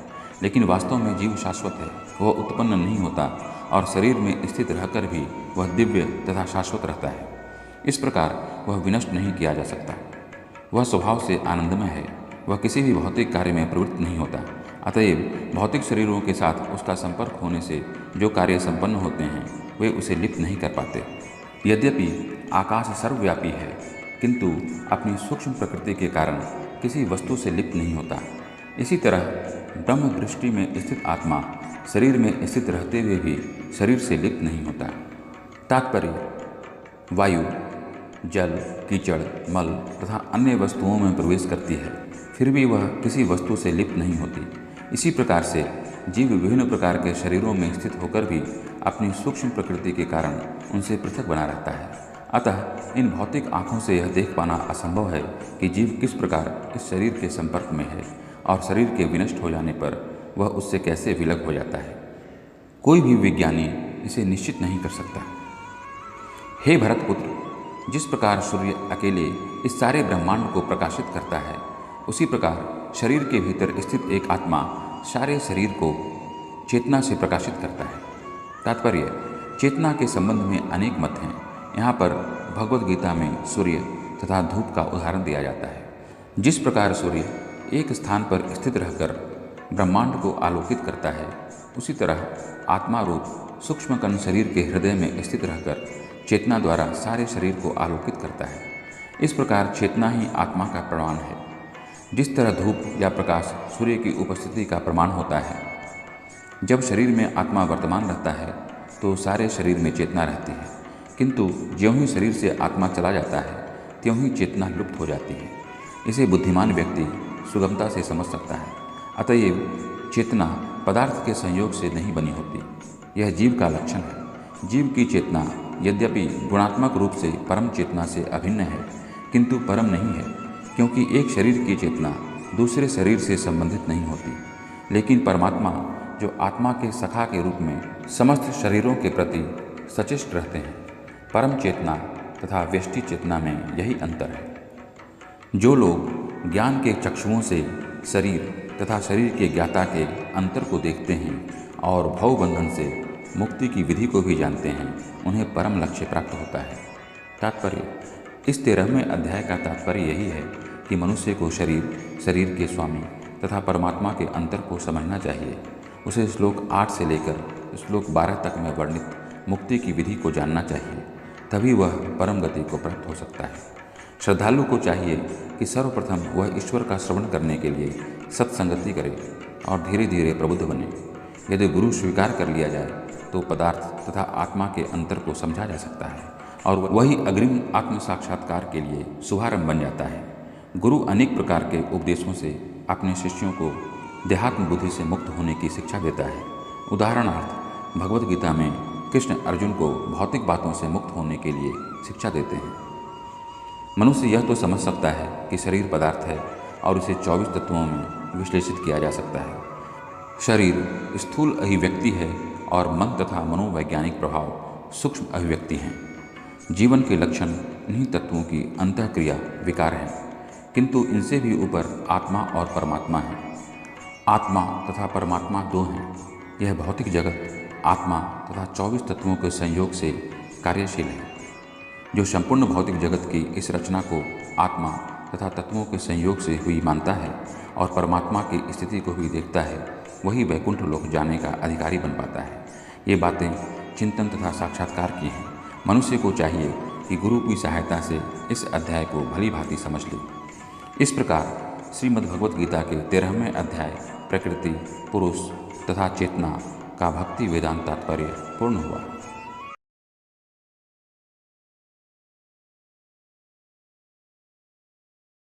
लेकिन वास्तव में जीव शाश्वत है। वह उत्पन्न नहीं होता और शरीर में स्थित रहकर भी वह दिव्य तथा शाश्वत रहता है। इस प्रकार वह विनष्ट नहीं किया जा सकता। वह स्वभाव से आनंदमय है, वह किसी भी भौतिक कार्य में प्रवृत्त नहीं होता। अतएव भौतिक शरीरों के साथ उसका संपर्क होने से जो कार्य संपन्न होते हैं वे उसे लिप्त नहीं कर पाते। यद्यपि आकाश सर्वव्यापी है, किंतु अपनी सूक्ष्म प्रकृति के कारण किसी वस्तु से लिप्त नहीं होता। इसी तरह ब्रह्म दृष्टि में स्थित आत्मा शरीर में स्थित रहते हुए भी शरीर से लिप्त नहीं होता। तात्पर्य: वायु, जल, कीचड़, मल तथा अन्य वस्तुओं में प्रवेश करती है, फिर भी वह किसी वस्तु से लिप्त नहीं होती। इसी प्रकार से जीव विभिन्न प्रकार के शरीरों में स्थित होकर भी अपनी सूक्ष्म प्रकृति के कारण उनसे पृथक बना रहता है। अतः इन भौतिक आँखों से यह देख पाना असंभव है कि जीव किस प्रकार इस शरीर के संपर्क में है और शरीर के विनष्ट हो जाने पर वह उससे कैसे विलग हो जाता है। कोई भी विज्ञानी इसे निश्चित नहीं कर सकता। हे भरतपुत्र, जिस प्रकार सूर्य अकेले इस सारे ब्रह्मांड को प्रकाशित करता है, उसी प्रकार शरीर के भीतर स्थित एक आत्मा सारे शरीर को चेतना से प्रकाशित करता है। तात्पर्य: चेतना के संबंध में अनेक मत हैं। यहाँ पर भगवद गीता में सूर्य तथा धूप का उदाहरण दिया जाता है। जिस प्रकार सूर्य एक स्थान पर स्थित रहकर ब्रह्मांड को आलोकित करता है, उसी तरह आत्मा रूप सूक्ष्म कण शरीर के हृदय में स्थित रहकर चेतना द्वारा सारे शरीर को आलोकित करता है। इस प्रकार चेतना ही आत्मा का प्रमाण है। जिस तरह धूप या प्रकाश सूर्य की उपस्थिति का प्रमाण होता है, जब शरीर में आत्मा वर्तमान रहता है तो सारे शरीर में चेतना रहती है, किंतु ज्यों ही शरीर से आत्मा चला जाता है त्यों ही चेतना लुप्त हो जाती है। इसे बुद्धिमान व्यक्ति सुगमता से समझ सकता है। अतएव चेतना पदार्थ के संयोग से नहीं बनी होती, यह जीव का लक्षण है। जीव की चेतना यद्यपि गुणात्मक रूप से परम चेतना से अभिन्न है, किंतु परम नहीं है, क्योंकि एक शरीर की चेतना दूसरे शरीर से संबंधित नहीं होती। लेकिन परमात्मा, जो आत्मा के सखा के रूप में समस्त शरीरों के प्रति सचेष्ट रहते हैं, परम चेतना तथा व्यष्टि चेतना में यही अंतर है। जो लोग ज्ञान के चक्षुओं से शरीर तथा शरीर के ज्ञाता के अंतर को देखते हैं और भवबंधन से मुक्ति की विधि को भी जानते हैं, उन्हें परम लक्ष्य प्राप्त होता है। तात्पर्य: इस 13वें अध्याय का तात्पर्य यही है कि मनुष्य को शरीर, शरीर के स्वामी तथा परमात्मा के अंतर को समझना चाहिए। उसे श्लोक 8 से लेकर श्लोक 12 तक में वर्णित मुक्ति की विधि को जानना चाहिए, तभी वह परम गति को प्राप्त हो सकता है। श्रद्धालु को चाहिए कि सर्वप्रथम वह ईश्वर का श्रवण करने के लिए सत्संगति करे और धीरे धीरे प्रबुद्ध बने। यदि गुरु स्वीकार कर लिया जाए तो पदार्थ तथा आत्मा के अंतर को समझा जा सकता है और वही अग्रिम आत्म साक्षात्कार के लिए शुभारंभ बन जाता है। गुरु अनेक प्रकार के उपदेशों से अपने शिष्यों को देहात्म बुद्धि से मुक्त होने की शिक्षा देता है। उदाहरणार्थ भगवद गीता में कृष्ण अर्जुन को भौतिक बातों से मुक्त होने के लिए शिक्षा देते हैं। मनुष्य यह तो समझ सकता है कि शरीर पदार्थ है और इसे 24 तत्वों में विश्लेषित किया जा सकता है। शरीर स्थूल अभिव्यक्ति है और मन तथा मनोवैज्ञानिक प्रभाव सूक्ष्म अभिव्यक्ति हैं। जीवन के लक्षण इन्हीं तत्वों की अंतःक्रिया विकार हैं, किंतु इनसे भी ऊपर आत्मा और परमात्मा है। आत्मा तथा परमात्मा दो हैं। यह भौतिक जगत आत्मा तथा 24 तत्वों के संयोग से कार्यशील है। जो संपूर्ण भौतिक जगत की इस रचना को आत्मा तथा तत्वों के संयोग से हुई मानता है और परमात्मा की स्थिति को भी देखता है, वही वैकुंठ लोक जाने का अधिकारी बन पाता है। ये बातें चिंतन तथा साक्षात्कार की हैं। मनुष्य को चाहिए कि गुरु की सहायता से इस अध्याय को भली भांति समझ ले। इस प्रकार श्रीमद्भगवत गीता के 13वें अध्याय प्रकृति, पुरुष तथा चेतना का भक्ति वेदांत तात्पर्य पूर्ण हुआ।